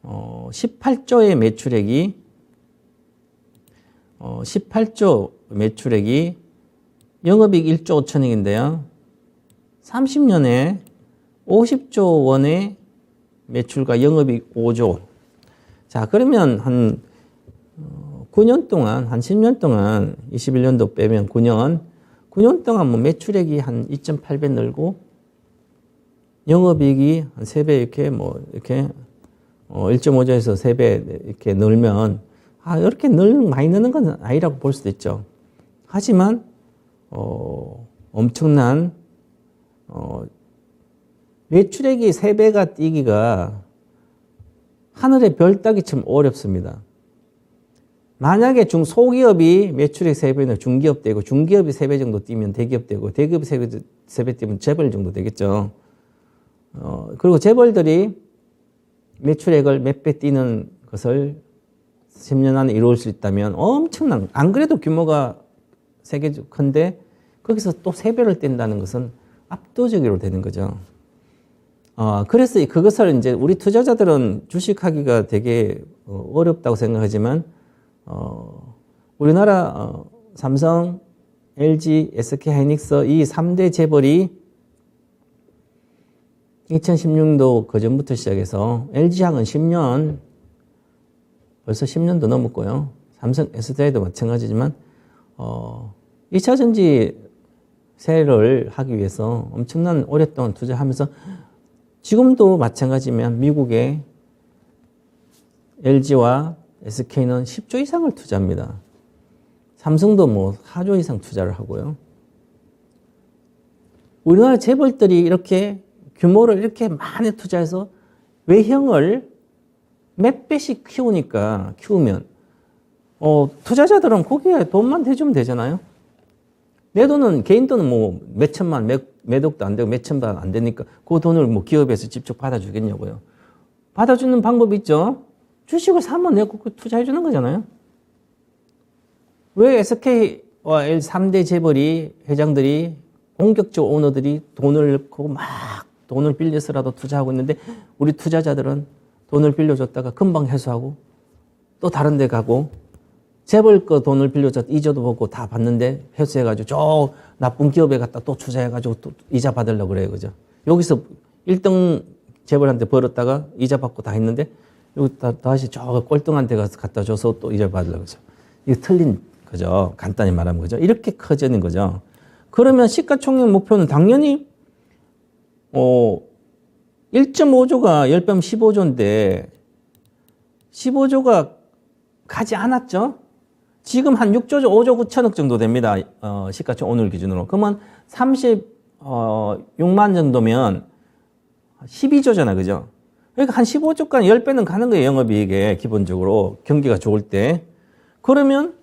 18조의 매출액이 18조 매출액이 영업이익 1조 5천억인데요. 30년에 50조 원의 매출과 영업이익 5조. 자, 그러면 한 9년 동안, 한 10년 동안, 21년도 빼면 9년 동안 뭐 매출액이 한 2.8배 늘고, 영업이익이 한 3배 이렇게 이렇게 1.5조에서 3배 이렇게 늘면, 이렇게 많이 느는 건 아니라고 볼 수도 있죠. 하지만, 엄청난, 매출액이 3배가 뛰기가 하늘의 별 따기처럼 어렵습니다. 만약에 소기업이 매출액 3배는 중기업 되고 중기업이 3배 정도 뛰면 대기업 되고 대기업이 3배 뛰면 재벌 정도 되겠죠. 그리고 재벌들이 매출액을 몇 배 뛰는 것을 10년 안에 이루을 수 있다면 엄청난, 안 그래도 규모가 세계적 큰데 거기서 또 3배를 뛴다는 것은 압도적으로 되는 거죠. 그래서 그것을 이제 우리 투자자들은 주식하기가 되게 어렵다고 생각하지만, 우리나라 삼성, LG, SK 하이닉스 이 3대 재벌이 2016년도 그 전부터 시작해서 LG항은 10년, 벌써 10년도 넘었고요. 삼성, SDI도 마찬가지지만, 2차 전지 세를 하기 위해서 엄청난 오랫동안 투자하면서 지금도 마찬가지면 미국의 LG와 SK는 10조 이상을 투자합니다. 삼성도 뭐 4조 이상 투자를 하고요. 우리나라 재벌들이 이렇게 규모를 이렇게 많이 투자해서 외형을 몇 배씩 키우면 투자자들은 거기에 돈만 대주면 되잖아요. 내 돈은 개인 돈은 뭐 몇 천만 몇 억도 안 되고 몇 천만 안 되니까 그 돈을 뭐 기업에서 직접 받아주겠냐고요. 받아주는 방법이 있죠. 주식을 사면 내가 그 투자해 주는 거잖아요. 왜 SK와 L 3대 재벌이 회장들이 공격적 오너들이 돈을 넣고 막 돈을 빌려서라도 투자하고 있는데 우리 투자자들은 돈을 빌려줬다가 금방 회수하고 또 다른 데 가고 재벌 거 돈을 빌려줘 이자도 보고 다 받는데 회수해가지고 저 나쁜 기업에 갖다 또 투자해가지고 또 이자 받으려고 그래요. 그죠? 여기서 1등 재벌한테 벌었다가 이자 받고 다 했는데 여기 다시 저 꼴등한테 가서 갖다 줘서 또 이자 받으려고 그죠? 이게 틀린 거죠. 간단히 말하면 그죠? 이렇게 커지는 거죠. 그러면 시가총액 목표는 당연히 1.5조가 10배면 15조인데 15조가 가지 않았죠? 지금 한 6조, 5조 9천억 정도 됩니다. 시가총 오늘 기준으로. 그러면 36만 정도면 12조잖아. 그죠? 그러니까 한 15조까지 10배는 가는 거예요. 영업이익에 기본적으로. 경기가 좋을 때. 그러면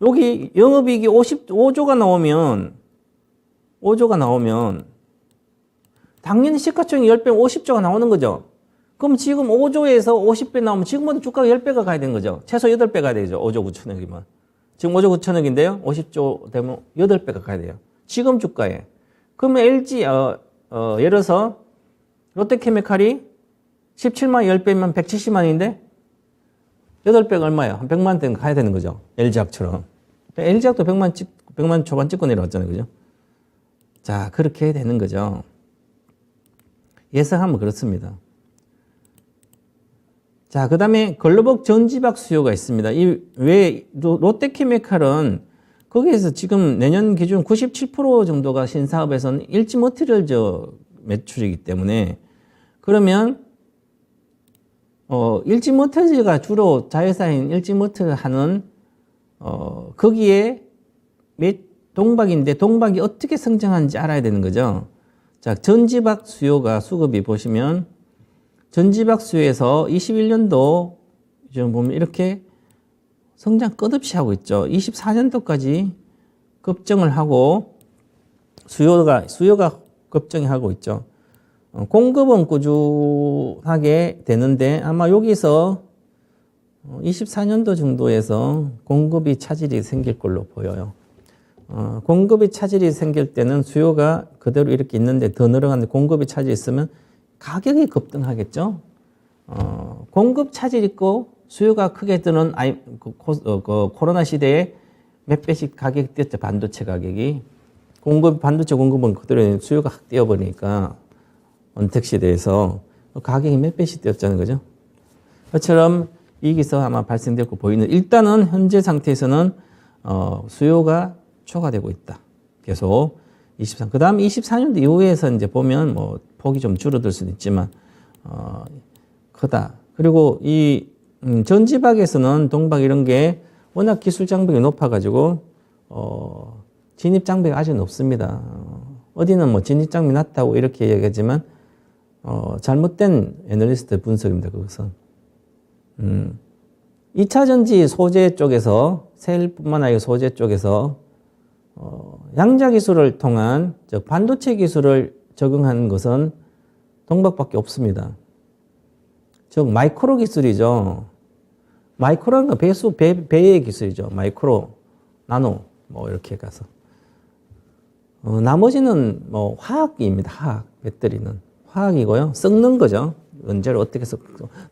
여기 영업이익이 5조가 나오면 당연히 시가총액 10배 50조가 나오는 거죠. 그럼 지금 5조에서 50배 나오면 지금보다 주가가 10배가 가야 되는 거죠. 최소 8배 가야 되죠. 5조 9천억이면. 지금 5조 9천억인데요. 50조 되면 8배가 가야 돼요. 지금 주가에. 그러면 LG, 예를 들어서 롯데케미칼이 17만 10배면 170만인데 8배가 얼마예요? 한 100만 대는 가야 되는 거죠. LG학처럼. LG학도 100만 초반 찍고 내려왔잖아요. 그죠? 자, 그렇게 되는 거죠. 예상하면 그렇습니다. 자, 그 다음에 걸러벅 전지박 수요가 있습니다. 왜 롯데케미칼은 거기에서 지금 내년 기준 97% 정도가 신사업에서는 일지 머티리얼 매출이기 때문에 그러면 일지 머티리얼가 주로 자회사인 일지 머티리얼 하는 거기에 동박인데 동박이 어떻게 성장하는지 알아야 되는 거죠. 자, 전지박 수요가 수급이 보시면 전지박 수요에서 21년도 지금 보면 이렇게 성장 끝없이 하고 있죠. 24년도까지 급증을 하고 수요가 급증이 하고 있죠. 공급은 꾸준하게 되는데 아마 여기서 24년도 정도에서 공급이 차질이 생길 걸로 보여요. 공급이 차질이 생길 때는 수요가 그대로 이렇게 있는데 더 늘어가는데 공급이 차질이 있으면 가격이 급등하겠죠. 공급 차질이 있고 수요가 크게 뜨는 코로나 시대에 몇 배씩 가격이 뛰었죠. 반도체 가격이. 반도체 공급은 그대로 수요가 확 뛰어버리니까 원택 시대에서 가격이 몇 배씩 뛰었잖아요. 그죠? 그처럼 여기서 아마 발생되고 보이는 일단은 현재 상태에서는 수요가 초과되고 있다. 계속 23. 그 다음 24년도 이후에서 이제 보면 뭐 폭이 좀 줄어들 수도 있지만 크다. 그리고 이 전지박에서는 동박 이런 게 워낙 기술 장벽이 높아가지고 진입 장벽이 아주 높습니다. 어디는 뭐 진입 장벽이 낮다고 이렇게 얘기하지만 잘못된 애널리스트 분석입니다. 그것은 2차 전지 소재 쪽에서 셀뿐만 아니라 소재 쪽에서 양자 기술을 통한 즉 반도체 기술을 적용하는 것은 동박밖에 없습니다. 즉 마이크로 기술이죠. 마이크로는 배의 기술이죠. 마이크로, 나노 뭐 이렇게 가서 나머지는 뭐 화학입니다. 화학, 배터리는 화학이고요. 썩는 거죠. 원재를 어떻게 써,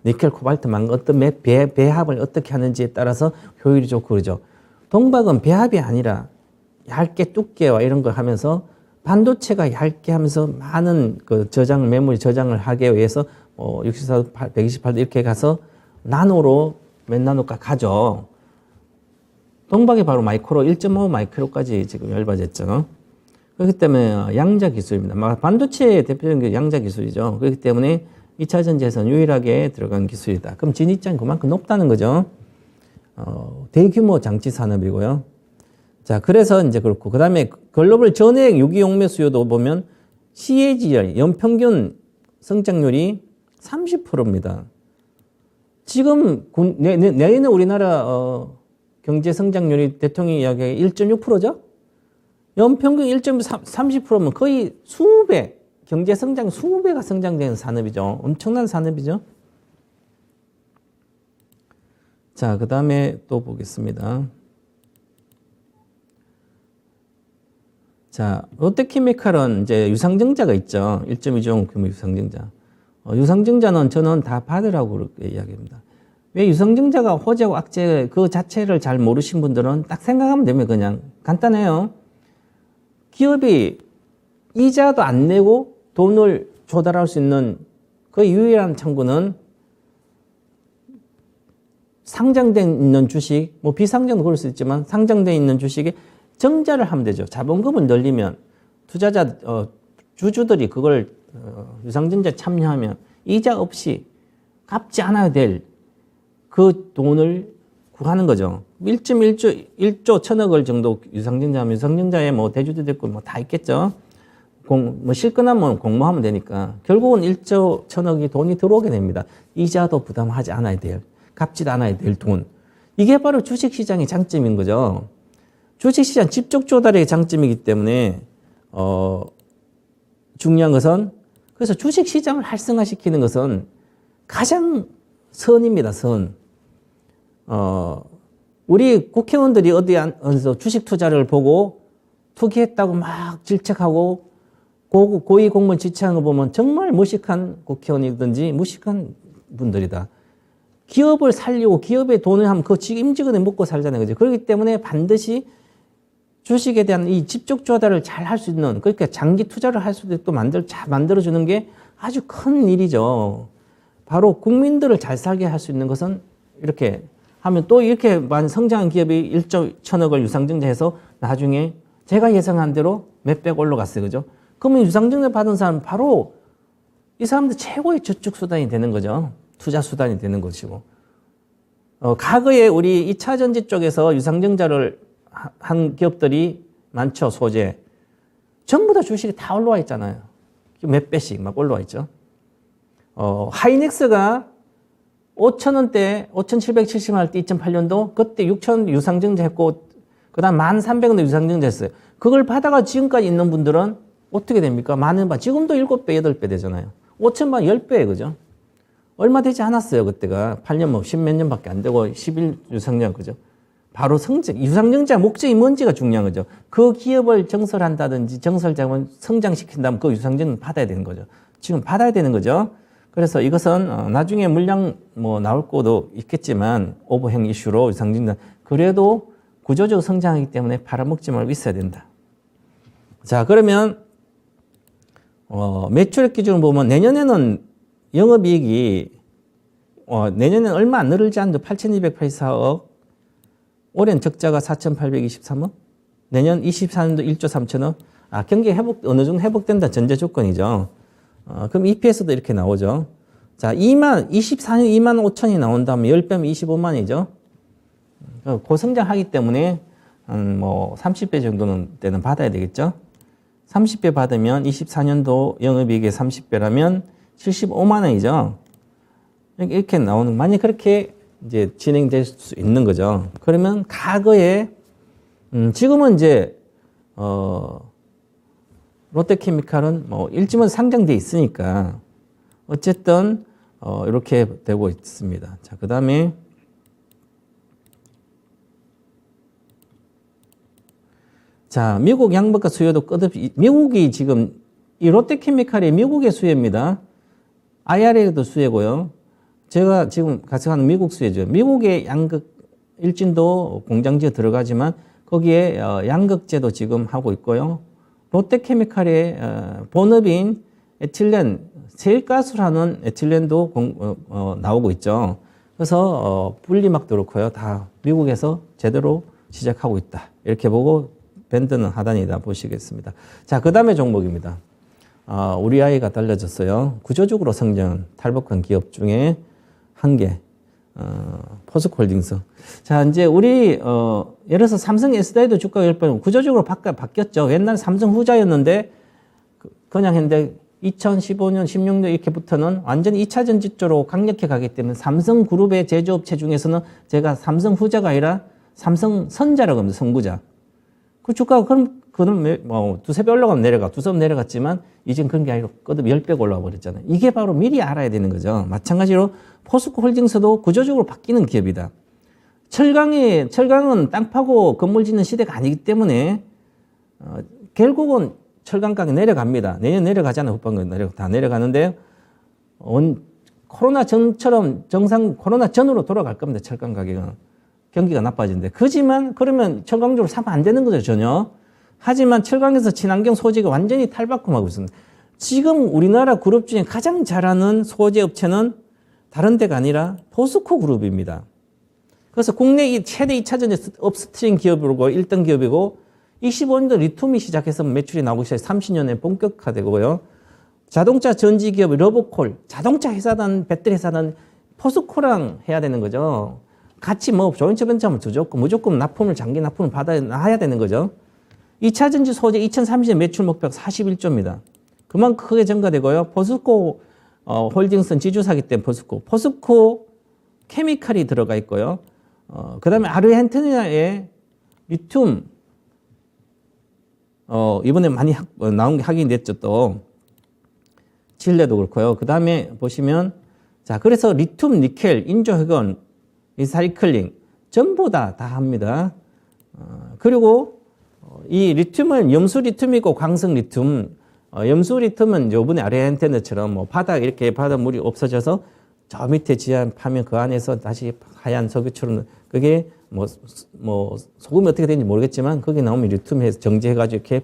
니켈, 코발트, 망간 어떤 배합을 어떻게 하는지에 따라서 효율이 좋고 그러죠. 동박은 배합이 아니라 얇게 두께와 이런 걸 하면서 반도체가 얇게 하면서 많은 그 메모리 저장을 하기 위해서 64도, 128도 이렇게 가서 나노로 몇 나노가 가죠. 동박이 바로 마이크로 1.5 마이크로까지 지금 열받았죠. 그렇기 때문에 양자 기술입니다. 반도체의 대표적인 게 양자 기술이죠. 그렇기 때문에 2차 전지에서는 유일하게 들어간 기술이다. 그럼 진입장이 그만큼 높다는 거죠. 대규모 장치 산업이고요. 자, 그래서 이제 그렇고, 그 다음에 글로벌 전액 유기용매 수요도 보면 CAGR, 연평균 성장률이 30%입니다. 지금 내년 우리나라 경제 성장률이 대통령이 이야기하기 1.6%죠? 연평균 1.30%면 거의 20배, 경제 성장 20배가 성장되는 산업이죠. 엄청난 산업이죠. 자, 그 다음에 또 보겠습니다. 자, 롯데케미칼은 이제 유상증자가 있죠. 1.2조 규모 유상증자. 유상증자는 저는 다 받으라고 그렇게 이야기합니다. 왜 유상증자가 호재고 악재 그 자체를 잘 모르신 분들은 딱 생각하면 되면 그냥 간단해요. 기업이 이자도 안 내고 돈을 조달할 수 있는 그 유일한 창구는 상장돼 있는 주식, 뭐 비상장도 그럴 수 있지만 상장돼 있는 주식에 정자를 하면 되죠. 자본금을 늘리면 투자자, 주주들이 그걸 유상증자에 참여하면 이자 없이 갚지 않아야 될 그 돈을 구하는 거죠. 1.1조 천억을 정도 유상증자하면 유상증자에 뭐 대주도 있고 뭐 다 있겠죠. 뭐 실컷하면 공모하면 되니까 결국은 1조 천억이 돈이 들어오게 됩니다. 이자도 부담하지 않아야 될, 갚지도 않아야 될 돈. 이게 바로 주식시장의 장점인 거죠. 주식시장 집적 조달의 장점이기 때문에 중요한 것은 그래서 주식시장을 활성화시키는 것은 가장 선입니다. 선. 우리 국회의원들이 어디서 주식 투자를 보고 투기했다고 막 질책하고 고위 공무원 지칭하는 거 보면 정말 무식한 국회의원이든지 무식한 분들이다. 기업을 살리고 기업의 돈을 하면 그 임직원에 먹고 살잖아요. 그죠? 그렇기 때문에 반드시 주식에 대한 이 집적 조달을 잘 할 수 있는, 그러니까 장기 투자를 할 수도 있고 만들어주는 게 아주 큰 일이죠. 바로 국민들을 잘 살게 할 수 있는 것은 이렇게 하면 또 이렇게 많은 성장한 기업이 1조 1천억을 유상증자해서 나중에 제가 예상한 대로 몇백 올라갔어요. 그죠? 그러면 유상증자 받은 사람은 바로 이 사람들 최고의 저축 수단이 되는 거죠. 투자 수단이 되는 것이고. 과거에 우리 2차 전지 쪽에서 유상증자를 한 기업들이 많죠. 소재. 전부 다 주식이 다 올라와 있잖아요. 몇 배씩 막 올라와 있죠. 하이닉스가 5,000원대, 5,770원 할 때 2008년도 그때 6,000 유상증자 했고 그 다음 1,300원도 유상증자 했어요. 그걸 받아가 지금까지 있는 분들은 어떻게 됩니까? 많은 바 지금도 7배, 8배 되잖아요. 5,000만 10배, 그죠? 얼마 되지 않았어요, 그때가. 8년, 뭐, 10몇 년밖에 안 되고, 11 유상증자, 그죠? 바로 유상증자 목적이 뭔지가 중요한 거죠. 그 기업을 정설한다든지, 정설자금을 성장시킨다면 그 유상증자는 받아야 되는 거죠. 지금 받아야 되는 거죠. 그래서 이것은, 나중에 물량 뭐, 나올 거도 있겠지만, 오버행 이슈로 유상증자. 그래도 구조적으로 성장하기 때문에 팔아먹지 말고 있어야 된다. 자, 그러면, 매출액 기준으로 보면 내년에는 영업이익이 내년에는 얼마 안 늘지 않는데 8,284억, 올해는 적자가 4,823억, 내년 24년도 1조 3천억. 경기 회복 어느 정도 회복된다 전제 조건이죠. 그럼 EPS도 이렇게 나오죠. 자, 24년 2만 5천이 나온다면 10배면 25만이죠. 고성장하기 때문에 뭐 30배 정도는 때는 받아야 되겠죠. 30배 받으면 24년도 영업이익의 30배라면 75만 원이죠. 이렇게 나오는, 만약 그렇게 이제 진행될 수 있는 거죠. 그러면 과거에, 지금은 이제, 롯데케미칼은 뭐 일지만 상장돼 있으니까 어쨌든, 이렇게 되고 있습니다. 자, 그 다음에, 자, 미국 양극화 수요도 끝없이, 미국이 지금, 이 롯데케미칼이 미국의 수혜입니다. IRA도 수혜고요. 제가 지금 같이 가는 미국 수혜죠. 미국의 양극, 일진도 공장지에 들어가지만 거기에 양극재도 지금 하고 있고요. 롯데케미칼의 본업인 에틸렌, 세일가스를 하는 에틸렌도 나오고 있죠. 그래서 분리막도 그렇고요. 다 미국에서 제대로 시작하고 있다. 이렇게 보고 밴드는 하단이다 보시겠습니다. 자, 그 다음에 종목입니다. 우리 아이가 달라졌어요. 구조적으로 성장, 탈북한 기업 중에 한 개, 포스코홀딩스. 자, 이제 우리, 예를 들어서 삼성 SDI도 주가가 10배, 구조적으로 바뀌었죠. 옛날 삼성 후자였는데, 그냥 했는데, 2015년, 16년 이렇게부터는 완전히 2차 전지 쪽으로 강력히 가기 때문에 삼성그룹의 제조업체 중에서는 제가 삼성 후자가 아니라 삼성 선자라고 합니다. 선구자. 그 주가가 그럼 뭐 두세 배 올라가면 두세 배 내려갔지만 이젠 그런 게 아니라 거듭 10배가 올라와 버렸잖아요. 이게 바로 미리 알아야 되는 거죠. 마찬가지로 포스코 홀딩스도 구조적으로 바뀌는 기업이다. 철강은 땅 파고 건물 짓는 시대가 아니기 때문에 결국은 철강 가격이 내려갑니다. 내년 내려가잖아요. 후반기 다 내려가는데 코로나 전처럼 코로나 전으로 돌아갈 겁니다. 철강 가격은. 경기가 나빠진대. 그지만 그러면 철강적으로 사면 안 되는 거죠. 전혀. 하지만 철강에서 친환경 소재가 완전히 탈바꿈하고 있습니다. 지금 우리나라 그룹 중에 가장 잘하는 소재 업체는 다른 데가 아니라 포스코 그룹입니다. 그래서 국내 최대 2차 전지 업스트림 기업이고 1등 기업이고 25년도 리튬이 시작해서 매출이 나오기 시작해 30년에 본격화되고요. 자동차 전지 기업 러브콜, 자동차 회사단, 배터리 회사단 포스코랑 해야 되는 거죠. 같이 뭐 조인트 벤처하면 무조건 장기 납품을 받아야 되는 거죠. 2차 전지 소재 2030년 매출 목표가 41조입니다. 그만큼 크게 증가되고요. 포스코 홀딩스는 지주사기 때문에 포스코 케미칼이 들어가 있고요. 그 다음에 아르헨티나의 리튬, 이번에 많이 나온 게 확인됐죠, 또. 칠레도 그렇고요. 그 다음에 보시면, 자, 그래서 리튬, 니켈, 인조회건, 리사이클링, 전부 다 합니다. 그리고 이 리튬은 염수 리튬이고 광석 리튬, 염수 리튬은 요번에 아르헨티나처럼 뭐 바닷물이 없어져서 저 밑에 지하 파면 그 안에서 다시 하얀 석유처럼 그게 뭐 소금이 어떻게 되는지 모르겠지만 거기 나오면 리튬 해서 정제해가지고 이렇게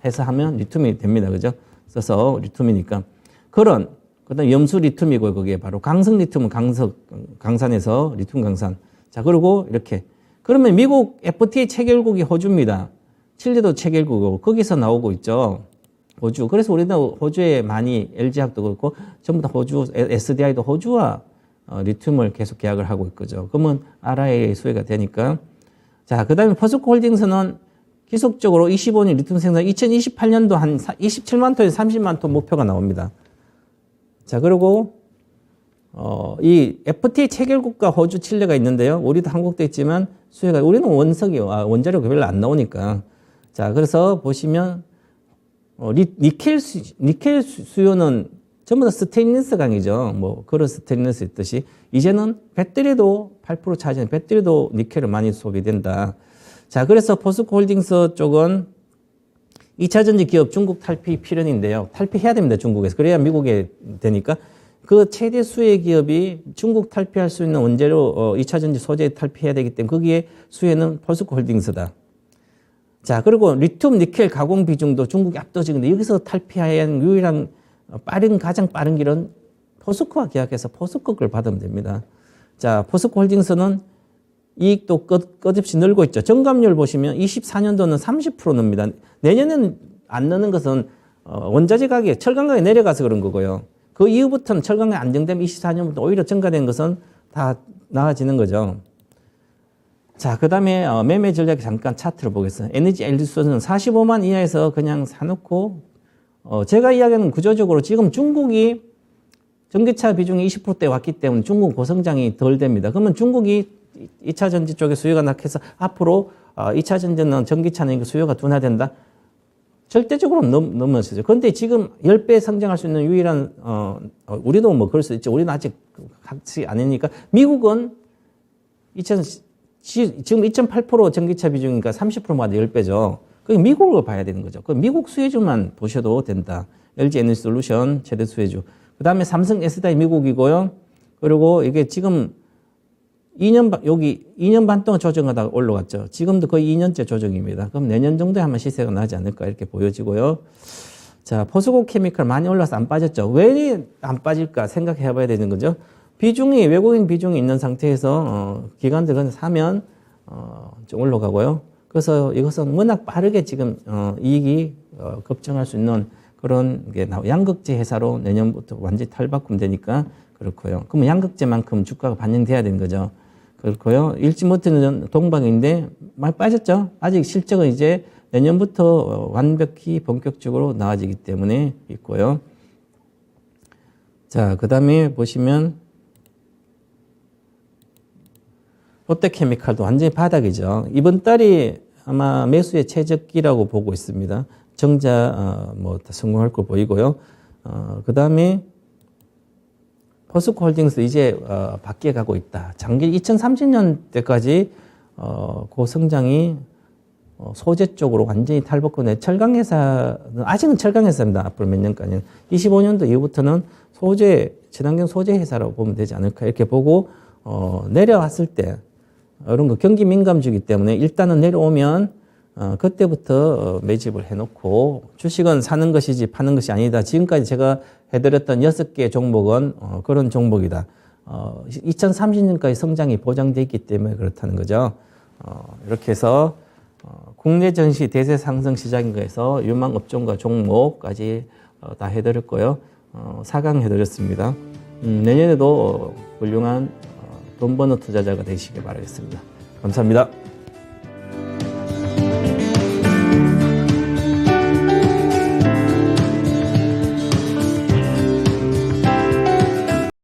해서 하면 리튬이 됩니다. 그죠? 써서 리튬이니까. 그런 그다음 염수 리튬이고요. 그게 바로 강성 리튬은 강산에서 리튬 강산. 자, 그리고 이렇게. 그러면 미국 FTA 체결국이 호주입니다. 칠레도 체결국이고 거기서 나오고 있죠. 호주. 그래서 우리도 호주에 많이 LG화학도 그렇고 전부 다 호주, SDI도 호주와 리튬을 계속 계약을 하고 있거죠. 그러면 RIA 수혜가 되니까. 자, 그 다음에 포스코 홀딩스는 기속적으로 25년 리튬 생산 2028년도 한 27만 톤에서 30만 톤 목표가 나옵니다. 자, 그리고 이 FTA 체결국가 호주, 칠레가 있는데요. 우리도 한국도 있지만 수혜가 우리는 원자료가 별로 안 나오니까. 자, 그래서 보시면 니켈 수요는 전부 다 스테인리스 강이죠. 뭐 그런 스테인리스 있듯이 이제는 배터리도 8% 차지하는 배터리도 니켈을 많이 소비된다. 자, 그래서 포스코 홀딩스 쪽은 2차 전지 기업 중국 탈피 필연인데요. 탈피해야 됩니다. 중국에서. 그래야 미국에 되니까 그 최대 수혜 기업이 중국 탈피할 수 있는 원재료 2차 전지 소재 탈피해야 되기 때문에 거기에 수혜는 포스코 홀딩스다. 자, 그리고 리튬 니켈 가공 비중도 중국이 압도적인데 여기서 탈피하는 유일한 가장 빠른 길은 포스코와 계약해서 포스코 걸 받으면 됩니다. 자, 포스코 홀딩스는 이익도 끝없이 늘고 있죠. 정감률 보시면 24년도는 30% 늡니다. 내년에는 안 느는 것은 원자재 가격, 철강 가격이 내려가서 그런 거고요. 그 이후부터는 철강 가격이 안정되면 24년부터 오히려 증가된 것은 다 나아지는 거죠. 자, 그 다음에 매매 전략 잠깐 차트를 보겠습니다. 에너지 엘리소는 45만 이하에서 그냥 사놓고 제가 이야기하는 구조적으로 지금 중국이 전기차 비중이 20%대 왔기 때문에 중국 고성장이 덜 됩니다. 그러면 중국이 2차 전지 쪽에 수요가 낙해서 앞으로 2차 전지는 전기차는 수요가 둔화된다. 절대적으로 넘어서죠. 그런데 지금 10배 성장할 수 있는 유일한 우리도 뭐 그럴 수 있죠. 우리는 아직 같이 아니니까 미국은 지금 2.8% 전기차 비중이니까 30%마다 10배죠. 그게 미국을 봐야 되는 거죠. 그 미국 수혜주만 보셔도 된다. LG 에너지 솔루션 최대 수혜주. 그 다음에 삼성 SDI 미국이고요. 그리고 이게 지금 2년 반 동안 조정하다가 올라갔죠. 지금도 거의 2년째 조정입니다. 그럼 내년 정도에 아마 시세가 나지 않을까 이렇게 보여지고요. 자, 포스코 케미칼 많이 올라서 안 빠졌죠. 왜 안 빠질까 생각해 봐야 되는 거죠. 외국인 비중이 있는 상태에서 기관들은 사면 좀 올라가고요. 그래서 이것은 워낙 빠르게 지금 이익이 급증할 수 있는 그런 게 양극재 회사로 내년부터 완전히 탈바꿈되니까 그렇고요. 그러면 양극재만큼 주가가 반영돼야 되는 거죠. 그렇고요. 일지 못해는 동방인데 많이 빠졌죠. 아직 실적은 이제 내년부터 완벽히 본격적으로 나아지기 때문에 있고요. 자, 그 다음에 보시면 롯데케미칼도 완전히 바닥이죠. 이번 달이 아마 매수의 최적기라고 보고 있습니다. 정자 다 성공할 거 보이고요. 그 다음에 포스코 홀딩스 이제 밖에 가고 있다. 장기 2030년대까지 고성장이 소재 쪽으로 완전히 탈바꿈돼. 철강회사는 아직은 철강회사입니다. 앞으로 몇 년까지는 25년도 이후부터는 친환경 소재 회사라고 보면 되지 않을까 이렇게 보고 내려왔을 때 이런 거 경기 민감주기 때문에 일단은 내려오면 그때부터 매집을 해놓고 주식은 사는 것이지 파는 것이 아니다. 지금까지 제가 해드렸던 6개 종목은 그런 종목이다. 2030년까지 성장이 보장되어 있기 때문에 그렇다는 거죠. 이렇게 해서 국내 전시 대세 상승 시장인 거에서 유망 업종과 종목까지 다 해드렸고요. 4강 해드렸습니다. 내년에도 훌륭한 돈 버는 투자자가 되시길 바라겠습니다. 감사합니다.